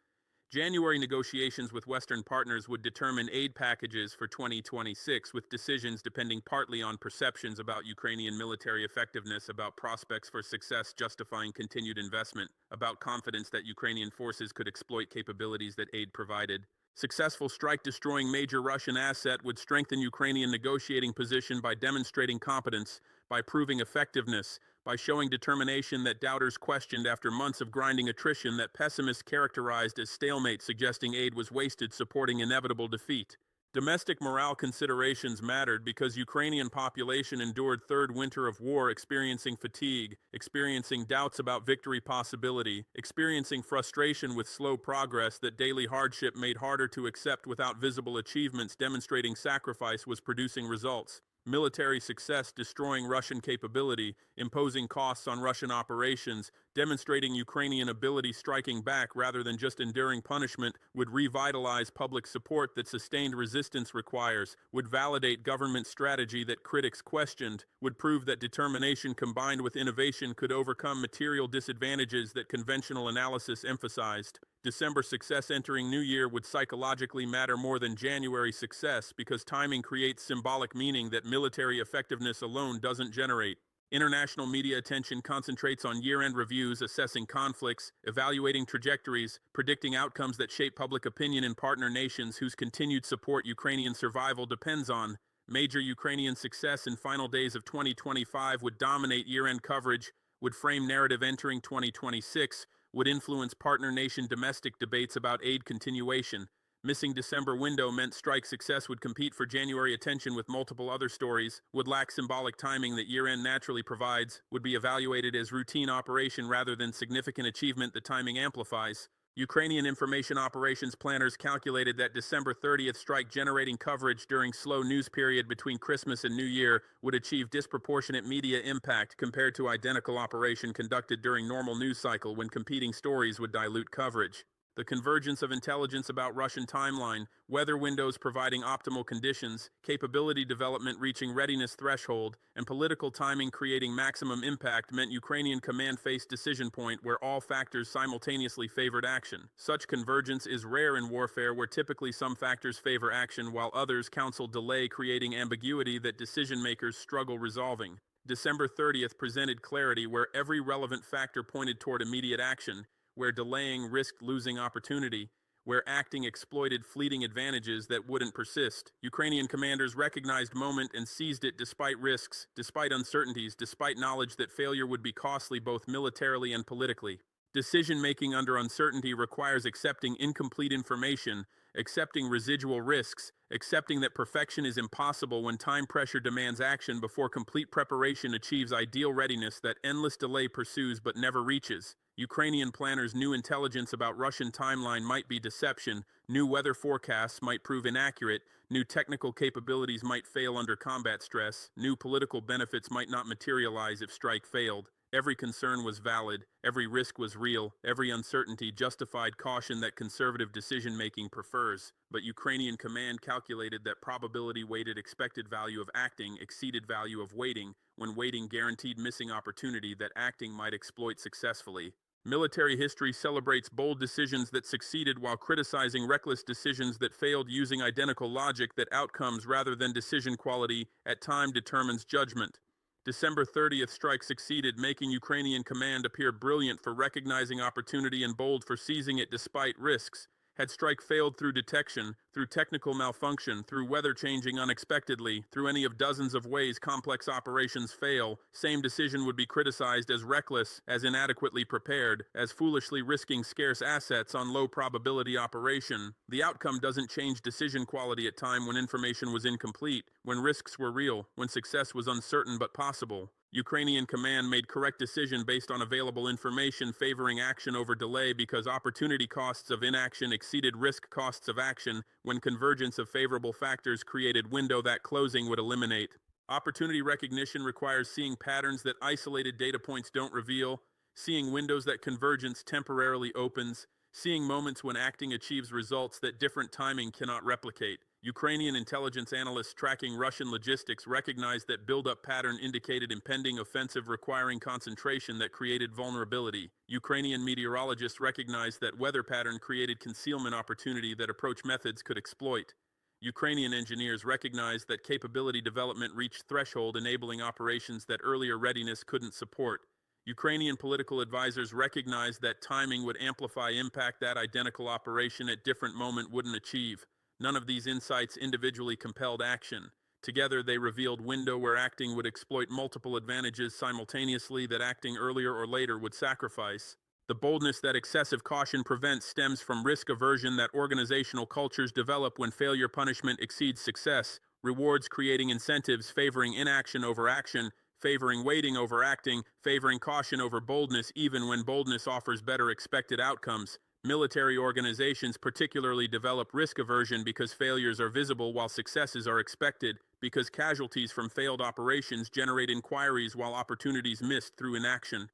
January negotiations with Western partners would determine aid packages for 2026, with decisions depending partly on perceptions about Ukrainian military effectiveness, about prospects for success justifying continued investment, about confidence that Ukrainian forces could exploit capabilities that aid provided. Successful strike destroying major Russian asset would strengthen Ukrainian negotiating position by demonstrating competence, by proving effectiveness, by showing determination that doubters questioned after months of grinding attrition, that pessimists characterized as stalemate, suggesting aid was wasted supporting inevitable defeat. Domestic morale considerations mattered because Ukrainian population endured third winter of war, experiencing fatigue, experiencing doubts about victory possibility, experiencing frustration with slow progress that daily hardship made harder to accept without visible achievements demonstrating sacrifice was producing results. Military success destroying Russian capability, imposing costs on Russian operations, demonstrating Ukrainian ability striking back rather than just enduring punishment, would revitalize public support that sustained resistance requires, would validate government strategy that critics questioned, would prove that determination combined with innovation could overcome material disadvantages that conventional analysis emphasized. December success entering New Year would psychologically matter more than January success because timing creates symbolic meaning that military effectiveness alone doesn't generate. International media attention concentrates on year-end reviews, assessing conflicts, evaluating trajectories, predicting outcomes that shape public opinion in partner nations whose continued support Ukrainian survival depends on. Major Ukrainian success in final days of 2025 would dominate year-end coverage, would frame narrative entering 2026, would influence partner nation domestic debates about aid continuation. Missing December window meant strike success would compete for January attention with multiple other stories, would lack symbolic timing that year-end naturally provides, would be evaluated as routine operation rather than significant achievement the timing amplifies. Ukrainian information operations planners calculated that December 30th strike generating coverage during slow news period between Christmas and New Year would achieve disproportionate media impact compared to identical operation conducted during normal news cycle when competing stories would dilute coverage. The convergence of intelligence about Russian timeline, weather windows providing optimal conditions, capability development reaching readiness threshold, and political timing creating maximum impact meant Ukrainian command faced decision point where all factors simultaneously favored action. Such convergence is rare in warfare where typically some factors favor action while others counsel delay, creating ambiguity that decision makers struggle resolving. December 30th presented clarity where every relevant factor pointed toward immediate action, where delaying risked losing opportunity, where acting exploited fleeting advantages that wouldn't persist. Ukrainian commanders recognized moment and seized it despite risks, despite uncertainties, despite knowledge that failure would be costly both militarily and politically. Decision-making under uncertainty requires accepting incomplete information, accepting residual risks, accepting that perfection is impossible when time pressure demands action before complete preparation achieves ideal readiness that endless delay pursues but never reaches. Ukrainian planners knew intelligence about Russian timeline might be deception, new weather forecasts might prove inaccurate, new technical capabilities might fail under combat stress, new political benefits might not materialize if strike failed. Every concern was valid, every risk was real, every uncertainty justified caution that conservative decision-making prefers, but Ukrainian command calculated that probability-weighted expected value of acting exceeded value of waiting, when waiting guaranteed missing opportunity that acting might exploit successfully. Military history celebrates bold decisions that succeeded while criticizing reckless decisions that failed, using identical logic that outcomes rather than decision quality at time determines judgment. December 30th strike succeeded, making Ukrainian command appear brilliant for recognizing opportunity and bold for seizing it despite risks. Had strike failed through detection, through technical malfunction, through weather changing unexpectedly, through any of dozens of ways complex operations fail, same decision would be criticized as reckless, as inadequately prepared, as foolishly risking scarce assets on low probability operation. The outcome doesn't change decision quality at time when information was incomplete, when risks were real, when success was uncertain but possible. Ukrainian command made correct decision based on available information favoring action over delay because opportunity costs of inaction exceeded risk costs of action when convergence of favorable factors created window that closing would eliminate. Opportunity recognition requires seeing patterns that isolated data points don't reveal, seeing windows that convergence temporarily opens, seeing moments when acting achieves results that different timing cannot replicate. Ukrainian intelligence analysts tracking Russian logistics recognized that buildup pattern indicated impending offensive requiring concentration that created vulnerability. Ukrainian meteorologists recognized that weather pattern created concealment opportunity that approach methods could exploit. Ukrainian engineers recognized that capability development reached threshold enabling operations that earlier readiness couldn't support. Ukrainian political advisors recognized that timing would amplify impact that identical operation at different moment wouldn't achieve. None of these insights individually compelled action. Together they revealed window where acting would exploit multiple advantages simultaneously that acting earlier or later would sacrifice. The boldness that excessive caution prevents stems from risk aversion that organizational cultures develop when failure punishment exceeds success, rewards creating incentives favoring inaction over action, favoring waiting over acting, favoring caution over boldness even when boldness offers better expected outcomes. Military organizations particularly develop risk aversion because failures are visible while successes are expected, because casualties from failed operations generate inquiries while opportunities missed through inaction.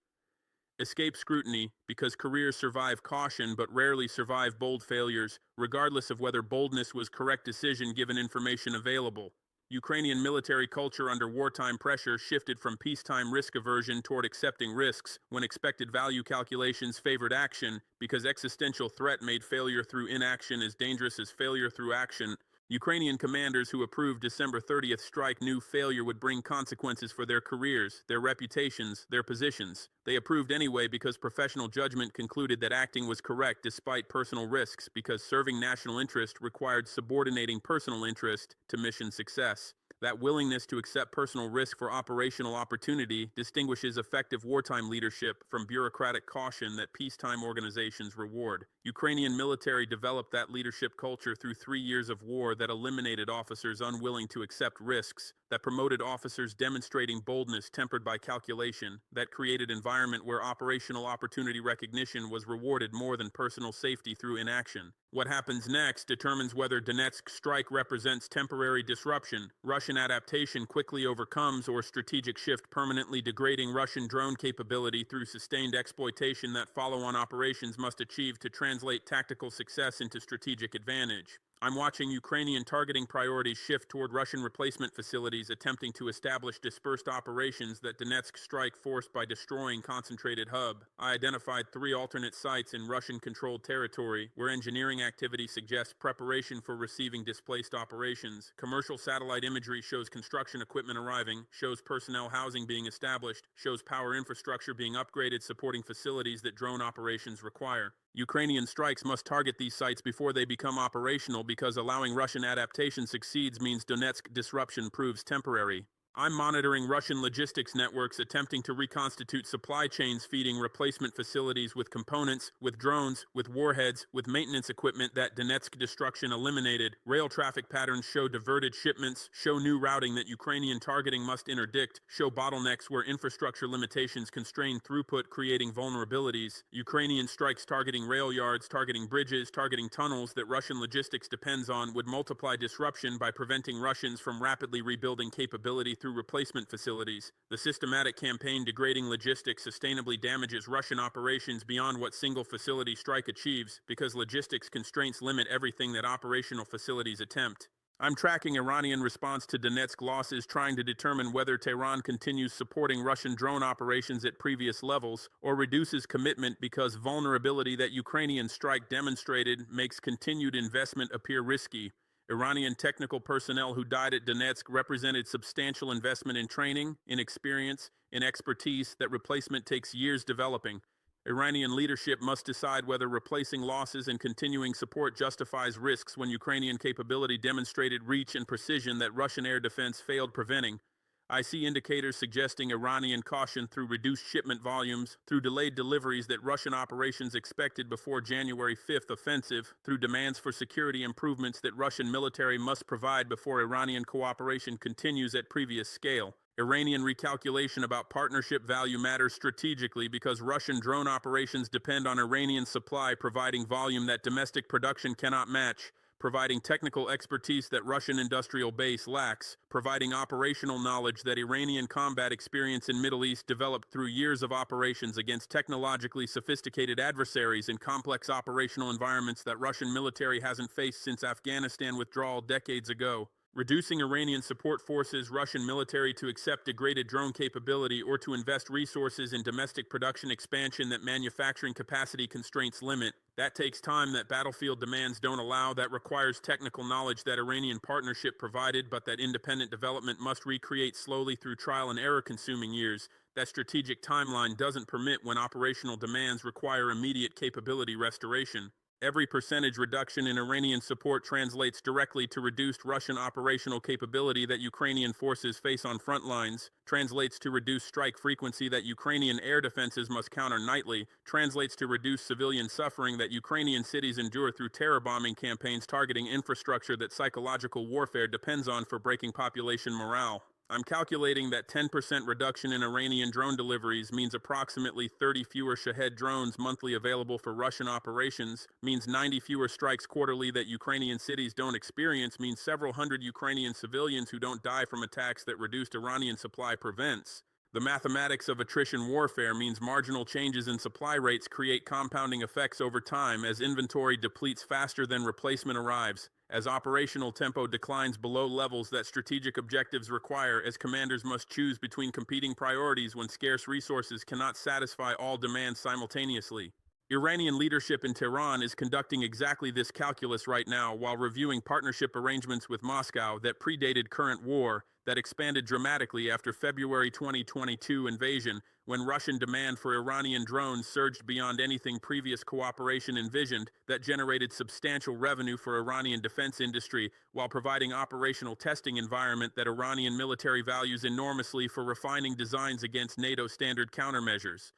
Escape scrutiny, because careers survive caution but rarely survive bold failures, regardless of whether boldness was correct decision given information available. Ukrainian military culture under wartime pressure shifted from peacetime risk aversion toward accepting risks when expected value calculations favored action because existential threat made failure through inaction as dangerous as failure through action. Ukrainian commanders who approved December 30th strike knew failure would bring consequences for their careers, their reputations, their positions. They approved anyway because professional judgment concluded that acting was correct despite personal risks because serving national interest required subordinating personal interest to mission success. That willingness to accept personal risk for operational opportunity distinguishes effective wartime leadership from bureaucratic caution that peacetime organizations reward. Ukrainian military developed that leadership culture through 3 years of war that eliminated officers unwilling to accept risks, that promoted officers demonstrating boldness tempered by calculation, that created an environment where operational opportunity recognition was rewarded more than personal safety through inaction. What happens next determines whether Donetsk strike represents temporary disruption, Russian adaptation quickly overcomes, or strategic shift permanently degrading Russian drone capability through sustained exploitation that follow-on operations must achieve to translate tactical success into strategic advantage. I'm watching Ukrainian targeting priorities shift toward Russian replacement facilities attempting to establish dispersed operations that Donetsk strike forced by destroying concentrated hub. I identified 3 alternate sites in Russian-controlled territory where engineering activity suggests preparation for receiving displaced operations. Commercial satellite imagery shows construction equipment arriving, shows personnel housing being established, shows power infrastructure being upgraded supporting facilities that drone operations require. Ukrainian strikes must target these sites before they become operational because allowing Russian adaptation succeeds means Donetsk disruption proves temporary. I'm monitoring Russian logistics networks attempting to reconstitute supply chains feeding replacement facilities with components, with drones, with warheads, with maintenance equipment that Donetsk destruction eliminated. Rail traffic patterns show diverted shipments, show new routing that Ukrainian targeting must interdict, show bottlenecks where infrastructure limitations constrain throughput, creating vulnerabilities. Ukrainian strikes targeting rail yards, targeting bridges, targeting tunnels that Russian logistics depends on would multiply disruption by preventing Russians from rapidly rebuilding capability through replacement facilities. The systematic campaign degrading logistics sustainably damages Russian operations beyond what single facility strike achieves, because logistics constraints limit everything that operational facilities attempt. I'm tracking Iranian response to Donetsk losses, trying to determine whether Tehran continues supporting Russian drone operations at previous levels or reduces commitment because vulnerability that Ukrainian strike demonstrated makes continued investment appear risky. Iranian technical personnel who died at Donetsk represented substantial investment in training, in experience, in expertise that replacement takes years developing. Iranian leadership must decide whether replacing losses and continuing support justifies risks when Ukrainian capability demonstrated reach and precision that Russian air defense failed preventing. I see indicators suggesting Iranian caution through reduced shipment volumes, through delayed deliveries that Russian operations expected before January 5th offensive, through demands for security improvements that Russian military must provide before Iranian cooperation continues at previous scale. Iranian recalculation about partnership value matters strategically because Russian drone operations depend on Iranian supply providing volume that domestic production cannot match, providing technical expertise that Russian industrial base lacks, providing operational knowledge that Iranian combat experience in Middle East developed through years of operations against technologically sophisticated adversaries in complex operational environments that Russian military hasn't faced since Afghanistan withdrawal decades ago. Reducing Iranian support forces Russian military to accept degraded drone capability or to invest resources in domestic production expansion that manufacturing capacity constraints limit. That takes time that battlefield demands don't allow, that requires technical knowledge that Iranian partnership provided but that independent development must recreate slowly through trial and error consuming years. That strategic timeline doesn't permit when operational demands require immediate capability restoration. Every percentage reduction in Iranian support translates directly to reduced Russian operational capability that Ukrainian forces face on front lines, translates to reduced strike frequency that Ukrainian air defenses must counter nightly, translates to reduced civilian suffering that Ukrainian cities endure through terror bombing campaigns targeting infrastructure that psychological warfare depends on for breaking population morale. I'm calculating that 10% reduction in Iranian drone deliveries means approximately 30 fewer Shahed drones monthly available for Russian operations, means 90 fewer strikes quarterly that Ukrainian cities don't experience, means several hundred Ukrainian civilians who don't die from attacks that reduced Iranian supply prevents. The mathematics of attrition warfare means marginal changes in supply rates create compounding effects over time as inventory depletes faster than replacement arrives, as operational tempo declines below levels that strategic objectives require, as commanders must choose between competing priorities when scarce resources cannot satisfy all demands simultaneously. Iranian leadership in Tehran is conducting exactly this calculus right now while reviewing partnership arrangements with Moscow that predated current war, that expanded dramatically after February 2022 invasion, when Russian demand for Iranian drones surged beyond anything previous cooperation envisioned, that generated substantial revenue for Iranian defense industry while providing operational testing environment that Iranian military values enormously for refining designs against NATO standard countermeasures.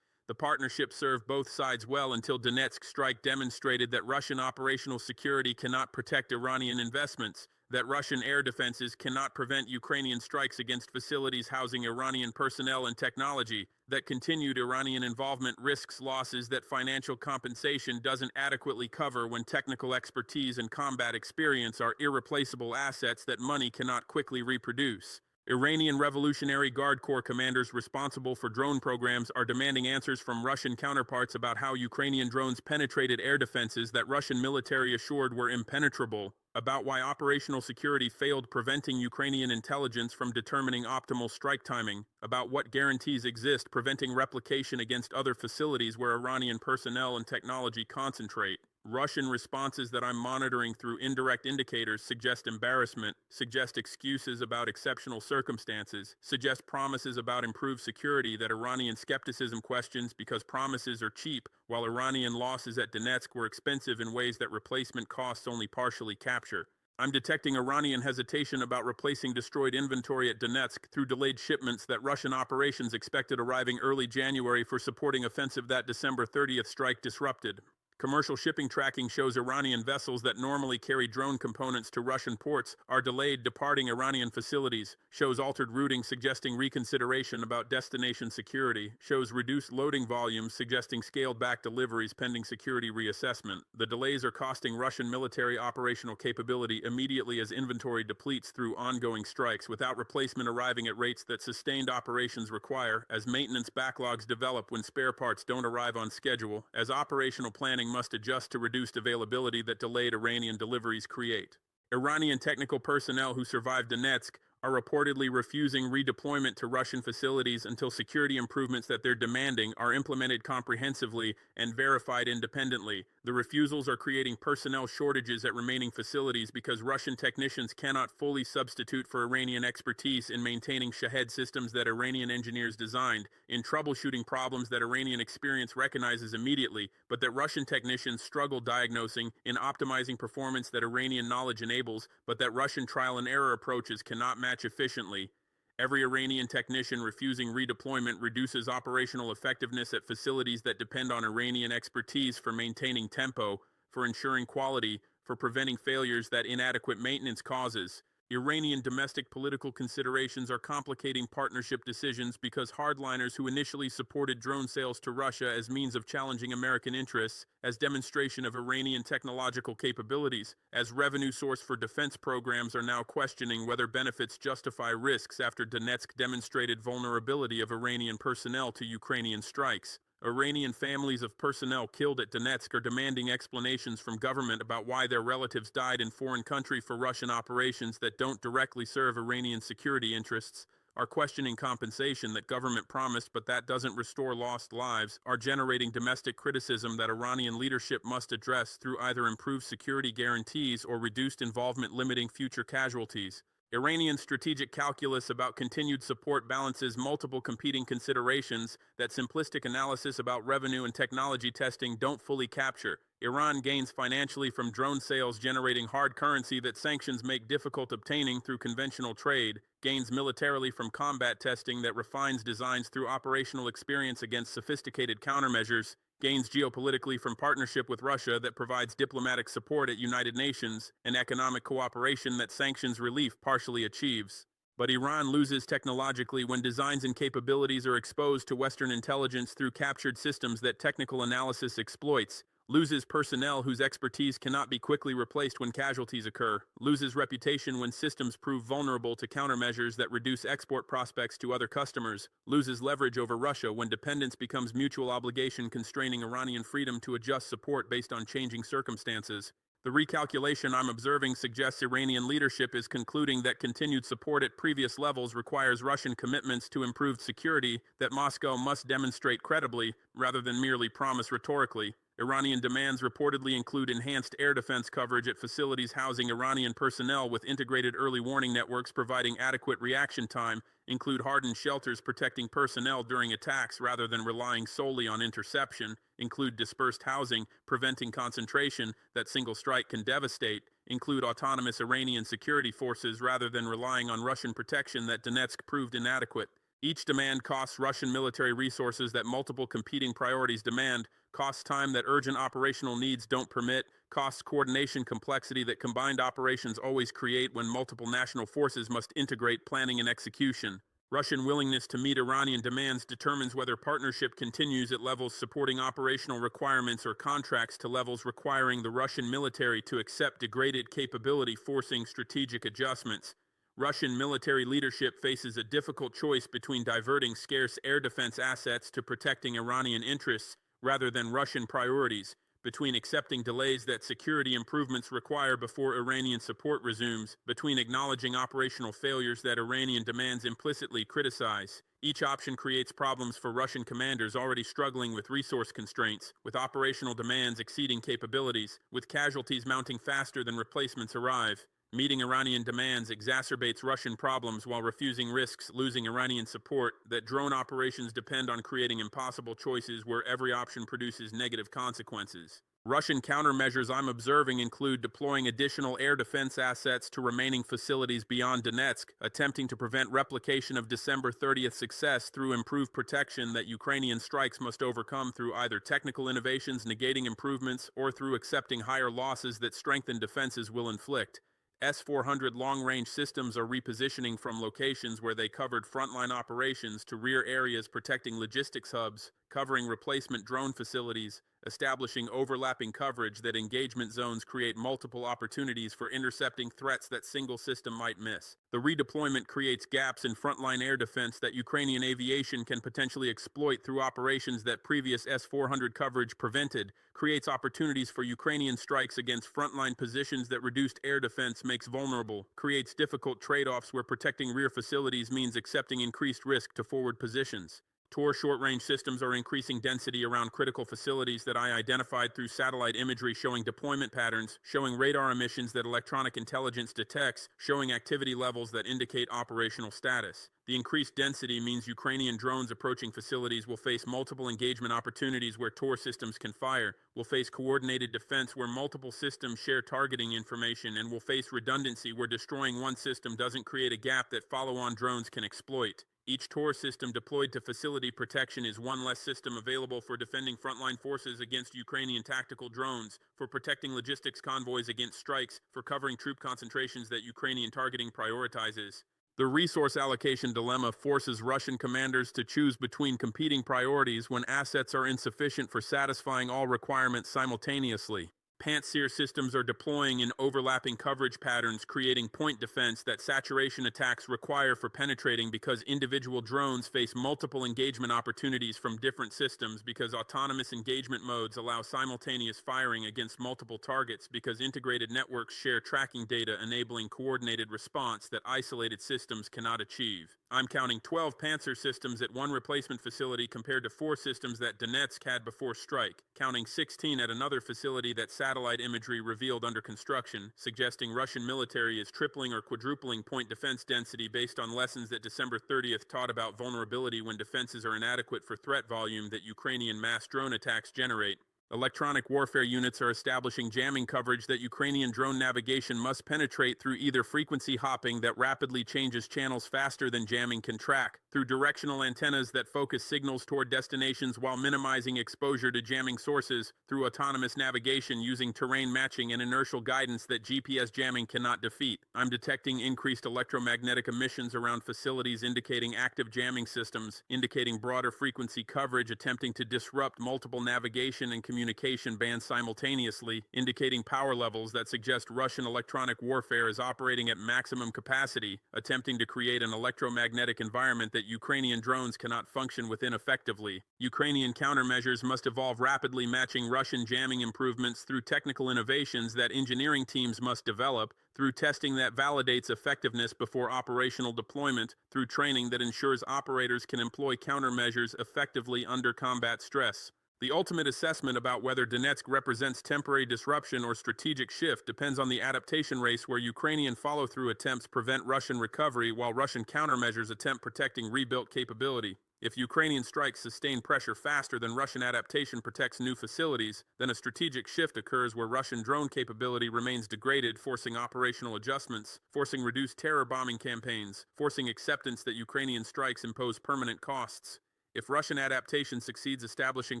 The partnership served both sides well until Donetsk strike demonstrated that Russian operational security cannot protect Iranian investments, that Russian air defenses cannot prevent Ukrainian strikes against facilities housing Iranian personnel and technology, that continued Iranian involvement risks losses that financial compensation doesn't adequately cover when technical expertise and combat experience are irreplaceable assets that money cannot quickly reproduce. Iranian Revolutionary Guard Corps commanders responsible for drone programs are demanding answers from Russian counterparts about how Ukrainian drones penetrated air defenses that Russian military assured were impenetrable, about why operational security failed preventing Ukrainian intelligence from determining optimal strike timing, about what guarantees exist preventing replication against other facilities where Iranian personnel and technology concentrate. Russian responses that I'm monitoring through indirect indicators suggest embarrassment, suggest excuses about exceptional circumstances, suggest promises about improved security that Iranian skepticism questions because promises are cheap, while Iranian losses at Donetsk were expensive in ways that replacement costs only partially capture. I'm detecting Iranian hesitation about replacing destroyed inventory at Donetsk through delayed shipments that Russian operations expected arriving early January for supporting offensive that December 30th strike disrupted. Commercial shipping tracking shows Iranian vessels that normally carry drone components to Russian ports are delayed departing Iranian facilities, shows altered routing suggesting reconsideration about destination security, shows reduced loading volumes suggesting scaled-back deliveries pending security reassessment. The delays are costing Russian military operational capability immediately as inventory depletes through ongoing strikes, without replacement arriving at rates that sustained operations require, as maintenance backlogs develop when spare parts don't arrive on schedule, as operational planning must adjust to reduced availability that delayed Iranian deliveries create. Iranian technical personnel who survived Donetsk are reportedly refusing redeployment to Russian facilities until security improvements that they're demanding are implemented comprehensively and verified independently. The refusals are creating personnel shortages at remaining facilities because Russian technicians cannot fully substitute for Iranian expertise in maintaining Shahed systems that Iranian engineers designed, in troubleshooting problems that Iranian experience recognizes immediately, but that Russian technicians struggle diagnosing, in optimizing performance that Iranian knowledge enables, but that Russian trial and error approaches cannot match efficiently. Every Iranian technician refusing redeployment reduces operational effectiveness at facilities that depend on Iranian expertise for maintaining tempo, for ensuring quality, for preventing failures that inadequate maintenance causes. Iranian domestic political considerations are complicating partnership decisions because hardliners who initially supported drone sales to Russia as means of challenging American interests, as demonstration of Iranian technological capabilities, as revenue source for defense programs are now questioning whether benefits justify risks after Donetsk demonstrated vulnerability of Iranian personnel to Ukrainian strikes. Iranian families of personnel killed at Donetsk are demanding explanations from government about why their relatives died in foreign country for Russian operations that don't directly serve Iranian security interests, are questioning compensation that government promised but that doesn't restore lost lives, are generating domestic criticism that Iranian leadership must address through either improved security guarantees or reduced involvement limiting future casualties. Iranian strategic calculus about continued support balances multiple competing considerations that simplistic analysis about revenue and technology testing don't fully capture. Iran gains financially from drone sales generating hard currency that sanctions make difficult obtaining through conventional trade, gains militarily from combat testing that refines designs through operational experience against sophisticated countermeasures, gains geopolitically from partnership with Russia that provides diplomatic support at United Nations, and economic cooperation that sanctions relief partially achieves. But Iran loses technologically when designs and capabilities are exposed to Western intelligence through captured systems that technical analysis exploits, loses personnel whose expertise cannot be quickly replaced when casualties occur, loses reputation when systems prove vulnerable to countermeasures that reduce export prospects to other customers, loses leverage over Russia when dependence becomes mutual obligation constraining Iranian freedom to adjust support based on changing circumstances. The recalculation I'm observing suggests Iranian leadership is concluding that continued support at previous levels requires Russian commitments to improved security that Moscow must demonstrate credibly, rather than merely promise rhetorically. Iranian demands reportedly include enhanced air defense coverage at facilities housing Iranian personnel with integrated early warning networks providing adequate reaction time, include hardened shelters protecting personnel during attacks rather than relying solely on interception, include dispersed housing, preventing concentration that single strike can devastate, include autonomous Iranian security forces rather than relying on Russian protection that Donetsk proved inadequate. Each demand costs Russian military resources that multiple competing priorities demand, costs time that urgent operational needs don't permit, costs coordination complexity that combined operations always create when multiple national forces must integrate planning and execution. Russian willingness to meet Iranian demands determines whether partnership continues at levels supporting operational requirements or contracts to levels requiring the Russian military to accept degraded capability, forcing strategic adjustments. Russian military leadership faces a difficult choice between diverting scarce air defense assets to protecting Iranian interests rather than Russian priorities, between accepting delays that security improvements require before Iranian support resumes, between acknowledging operational failures that Iranian demands implicitly criticize. Each option creates problems for Russian commanders already struggling with resource constraints, with operational demands exceeding capabilities, with casualties mounting faster than replacements arrive. Meeting Iranian demands exacerbates Russian problems while refusing risks losing Iranian support, that drone operations depend on creating impossible choices where every option produces negative consequences. Russian countermeasures I'm observing include deploying additional air defense assets to remaining facilities beyond Donetsk, attempting to prevent replication of December 30th success through improved protection that Ukrainian strikes must overcome through either technical innovations negating improvements or through accepting higher losses that strengthened defenses will inflict. S-400 long-range systems are repositioning from locations where they covered frontline operations to rear areas protecting logistics hubs, covering replacement drone facilities, establishing overlapping coverage that engagement zones create multiple opportunities for intercepting threats that single system might miss. The redeployment creates gaps in frontline air defense that Ukrainian aviation can potentially exploit through operations that previous S-400 coverage prevented, creates opportunities for Ukrainian strikes against frontline positions that reduced air defense makes vulnerable, creates difficult trade-offs where protecting rear facilities means accepting increased risk to forward positions. Tor short-range systems are increasing density around critical facilities that I identified through satellite imagery showing deployment patterns, showing radar emissions that electronic intelligence detects, showing activity levels that indicate operational status. The increased density means Ukrainian drones approaching facilities will face multiple engagement opportunities where Tor systems can fire, will face coordinated defense where multiple systems share targeting information, and will face redundancy where destroying one system doesn't create a gap that follow-on drones can exploit. Each Tor system deployed to facility protection is one less system available for defending frontline forces against Ukrainian tactical drones, for protecting logistics convoys against strikes, for covering troop concentrations that Ukrainian targeting prioritizes. The resource allocation dilemma forces Russian commanders to choose between competing priorities when assets are insufficient for satisfying all requirements simultaneously. Pantsir systems are deploying in overlapping coverage patterns, creating point defense that saturation attacks require for penetrating because individual drones face multiple engagement opportunities from different systems, because autonomous engagement modes allow simultaneous firing against multiple targets, because integrated networks share tracking data enabling coordinated response that isolated systems cannot achieve. I'm counting 12 Pantsir systems at one replacement facility compared to 4 systems that Donetsk had before strike, counting 16 at another facility that satellite imagery revealed under construction, suggesting Russian military is tripling or quadrupling point defense density based on lessons that December 30th taught about vulnerability when defenses are inadequate for threat volume that Ukrainian mass drone attacks generate. Electronic warfare units are establishing jamming coverage that Ukrainian drone navigation must penetrate through either frequency hopping that rapidly changes channels faster than jamming can track, through directional antennas that focus signals toward destinations while minimizing exposure to jamming sources, through autonomous navigation using terrain matching and inertial guidance that GPS jamming cannot defeat. I'm detecting increased electromagnetic emissions around facilities indicating active jamming systems, indicating broader frequency coverage attempting to disrupt multiple navigation and communication bands simultaneously, indicating power levels that suggest Russian electronic warfare is operating at maximum capacity, attempting to create an electromagnetic environment that Ukrainian drones cannot function within effectively. Ukrainian countermeasures must evolve rapidly, matching Russian jamming improvements through technical innovations that engineering teams must develop, through testing that validates effectiveness before operational deployment, through training that ensures operators can employ countermeasures effectively under combat stress. The ultimate assessment about whether Donetsk represents temporary disruption or strategic shift depends on the adaptation race, where Ukrainian follow-through attempts prevent Russian recovery while Russian countermeasures attempt protecting rebuilt capability. If Ukrainian strikes sustain pressure faster than Russian adaptation protects new facilities, then a strategic shift occurs where Russian drone capability remains degraded, forcing operational adjustments, forcing reduced terror bombing campaigns, forcing acceptance that Ukrainian strikes impose permanent costs. If Russian adaptation succeeds establishing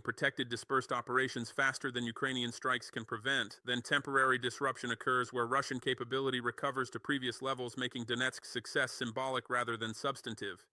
protected dispersed operations faster than Ukrainian strikes can prevent, then temporary disruption occurs where Russian capability recovers to previous levels, making Donetsk's success symbolic rather than substantive.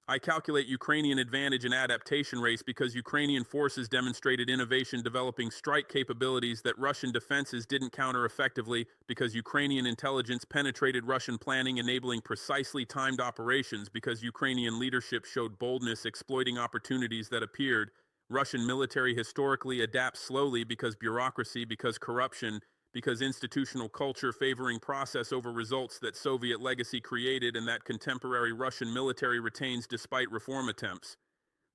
I calculate Ukrainian advantage in adaptation race because Ukrainian forces demonstrated innovation developing strike capabilities that Russian defenses didn't counter effectively, because Ukrainian intelligence penetrated Russian planning, enabling precisely timed operations, because Ukrainian leadership showed boldness exploiting opportunities that appeared. Russian military historically adapts slowly because bureaucracy, because corruption, because institutional culture favoring process over results that Soviet legacy created and that contemporary Russian military retains despite reform attempts.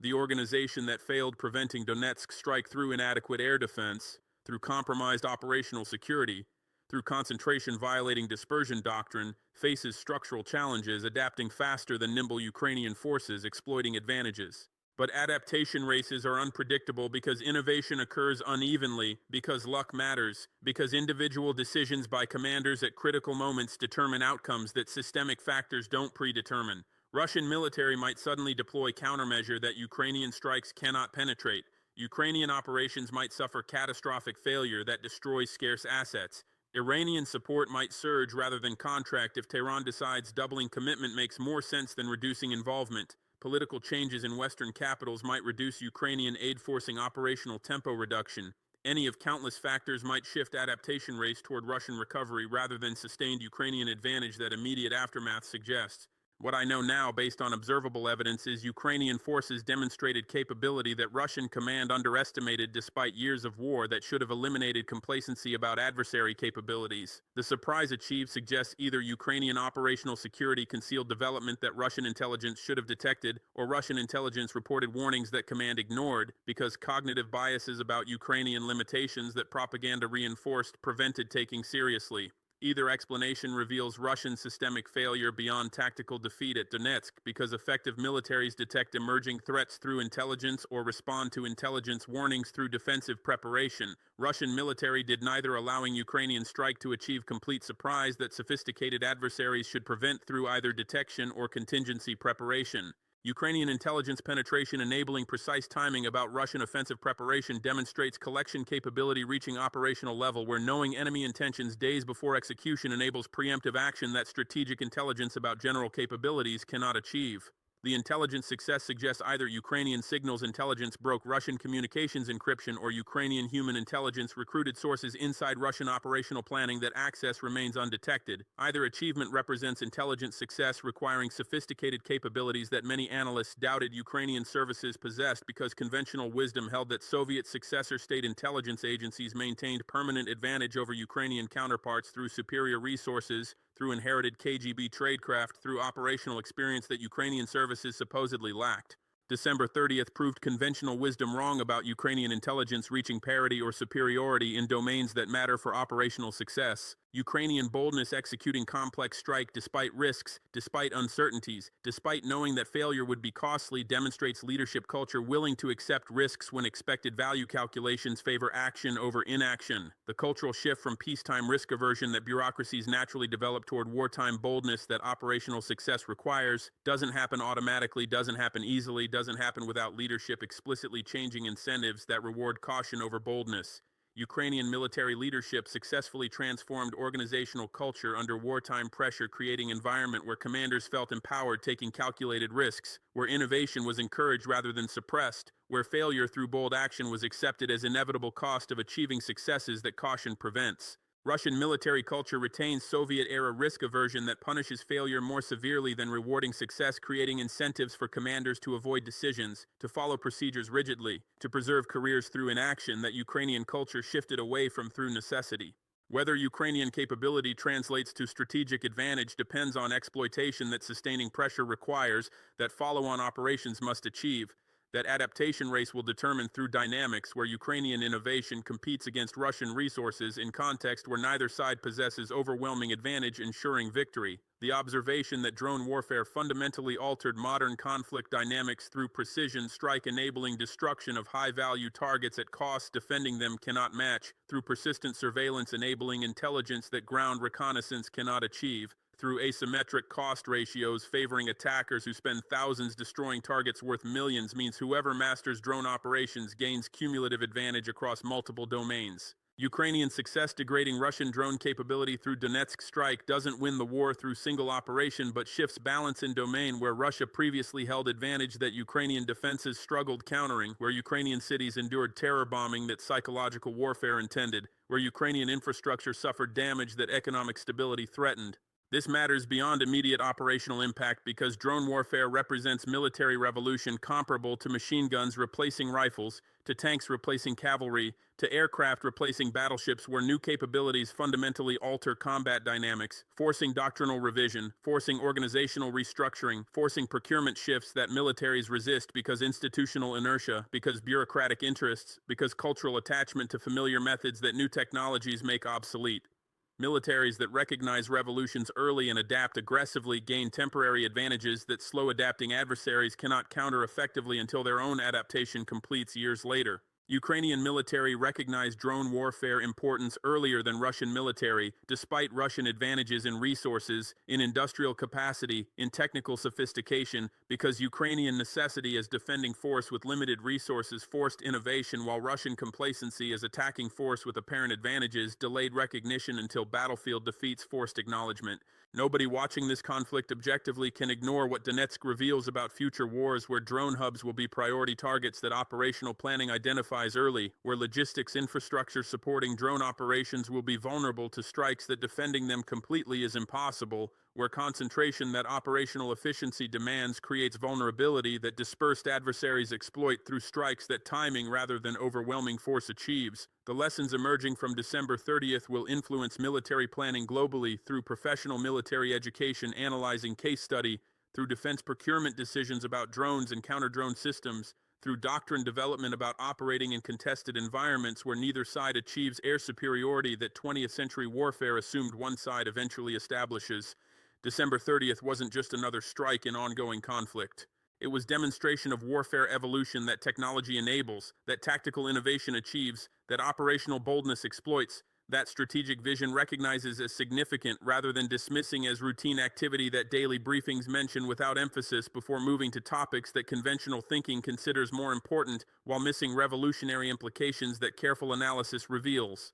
The organization that failed preventing Donetsk strike through inadequate air defense, through compromised operational security, through concentration violating dispersion doctrine, faces structural challenges, adapting faster than nimble Ukrainian forces, exploiting advantages. But adaptation races are unpredictable because innovation occurs unevenly, because luck matters, because individual decisions by commanders at critical moments determine outcomes that systemic factors don't predetermine. Russian military might suddenly deploy countermeasure that Ukrainian strikes cannot penetrate. Ukrainian operations might suffer catastrophic failure that destroys scarce assets. Iranian support might surge rather than contract if Tehran decides doubling commitment makes more sense than reducing involvement. Political changes in Western capitals might reduce Ukrainian aid, forcing operational tempo reduction. Any of countless factors might shift adaptation race toward Russian recovery rather than sustained Ukrainian advantage that immediate aftermath suggests. What I know now, based on observable evidence, is Ukrainian forces demonstrated capability that Russian command underestimated despite years of war that should have eliminated complacency about adversary capabilities. The surprise achieved suggests either Ukrainian operational security concealed development that Russian intelligence should have detected, or Russian intelligence reported warnings that command ignored, because cognitive biases about Ukrainian limitations that propaganda reinforced prevented taking seriously. Either explanation reveals Russian systemic failure beyond tactical defeat at Donetsk, because effective militaries detect emerging threats through intelligence or respond to intelligence warnings through defensive preparation. Russian military did neither, allowing Ukrainian strike to achieve complete surprise that sophisticated adversaries should prevent through either detection or contingency preparation. Ukrainian intelligence penetration enabling precise timing about Russian offensive preparation demonstrates collection capability reaching operational level, where knowing enemy intentions days before execution enables preemptive action that strategic intelligence about general capabilities cannot achieve. The intelligence success suggests either Ukrainian signals intelligence broke Russian communications encryption, or Ukrainian human intelligence recruited sources inside Russian operational planning that access remains undetected. Either achievement represents intelligence success requiring sophisticated capabilities that many analysts doubted Ukrainian services possessed, because conventional wisdom held that Soviet successor state intelligence agencies maintained permanent advantage over Ukrainian counterparts through superior resources, through inherited KGB tradecraft, through operational experience that Ukrainian services supposedly lacked. December 30th proved conventional wisdom wrong about Ukrainian intelligence reaching parity or superiority in domains that matter for operational success. Ukrainian boldness executing complex strike despite risks, despite uncertainties, despite knowing that failure would be costly, demonstrates leadership culture willing to accept risks when expected value calculations favor action over inaction. The cultural shift from peacetime risk aversion that bureaucracies naturally develop toward wartime boldness that operational success requires doesn't happen automatically, doesn't happen easily, doesn't happen without leadership explicitly changing incentives that reward caution over boldness. Ukrainian military leadership successfully transformed organizational culture under wartime pressure, creating an environment where commanders felt empowered, taking calculated risks, where innovation was encouraged rather than suppressed, where failure through bold action was accepted as inevitable cost of achieving successes that caution prevents. Russian military culture retains Soviet-era risk aversion that punishes failure more severely than rewarding success, creating incentives for commanders to avoid decisions, to follow procedures rigidly, to preserve careers through inaction that Ukrainian culture shifted away from through necessity. Whether Ukrainian capability translates to strategic advantage depends on exploitation that sustaining pressure requires, that follow-on operations must achieve. That adaptation race will determine through dynamics where Ukrainian innovation competes against Russian resources in context where neither side possesses overwhelming advantage, ensuring victory. The observation that drone warfare fundamentally altered modern conflict dynamics through precision strike enabling destruction of high-value targets at costs defending them cannot match, through persistent surveillance enabling intelligence that ground reconnaissance cannot achieve, through asymmetric cost ratios favoring attackers who spend thousands destroying targets worth millions means whoever masters drone operations gains cumulative advantage across multiple domains. Ukrainian success degrading Russian drone capability through Donetsk strike doesn't win the war through single operation but shifts balance in domain where Russia previously held advantage that Ukrainian defenses struggled countering, where Ukrainian cities endured terror bombing that psychological warfare intended, where Ukrainian infrastructure suffered damage that economic stability threatened. This matters beyond immediate operational impact because drone warfare represents military revolution comparable to machine guns replacing rifles, to tanks replacing cavalry, to aircraft replacing battleships where new capabilities fundamentally alter combat dynamics, forcing doctrinal revision, forcing organizational restructuring, forcing procurement shifts that militaries resist because institutional inertia, because bureaucratic interests, because cultural attachment to familiar methods that new technologies make obsolete. Militaries that recognize revolutions early and adapt aggressively gain temporary advantages that slow adapting adversaries cannot counter effectively until their own adaptation completes years later. Ukrainian military recognized drone warfare importance earlier than Russian military, despite Russian advantages in resources, in industrial capacity, in technical sophistication, because Ukrainian necessity as defending force with limited resources forced innovation while Russian complacency as attacking force with apparent advantages delayed recognition until battlefield defeats forced acknowledgement. Nobody watching this conflict objectively can ignore what Donetsk reveals about future wars where drone hubs will be priority targets that operational planning identifies early, where logistics infrastructure supporting drone operations will be vulnerable to strikes that defending them completely is impossible, where concentration that operational efficiency demands creates vulnerability that dispersed adversaries exploit through strikes that timing rather than overwhelming force achieves. The lessons emerging from December 30th will influence military planning globally through professional military education analyzing case study, through defense procurement decisions about drones and counter-drone systems, through doctrine development about operating in contested environments where neither side achieves air superiority that 20th century warfare assumed one side eventually establishes. December 30th wasn't just another strike in ongoing conflict. It was demonstration of warfare evolution that technology enables, that tactical innovation achieves, that operational boldness exploits, that strategic vision recognizes as significant rather than dismissing as routine activity that daily briefings mention without emphasis before moving to topics that conventional thinking considers more important while missing revolutionary implications that careful analysis reveals.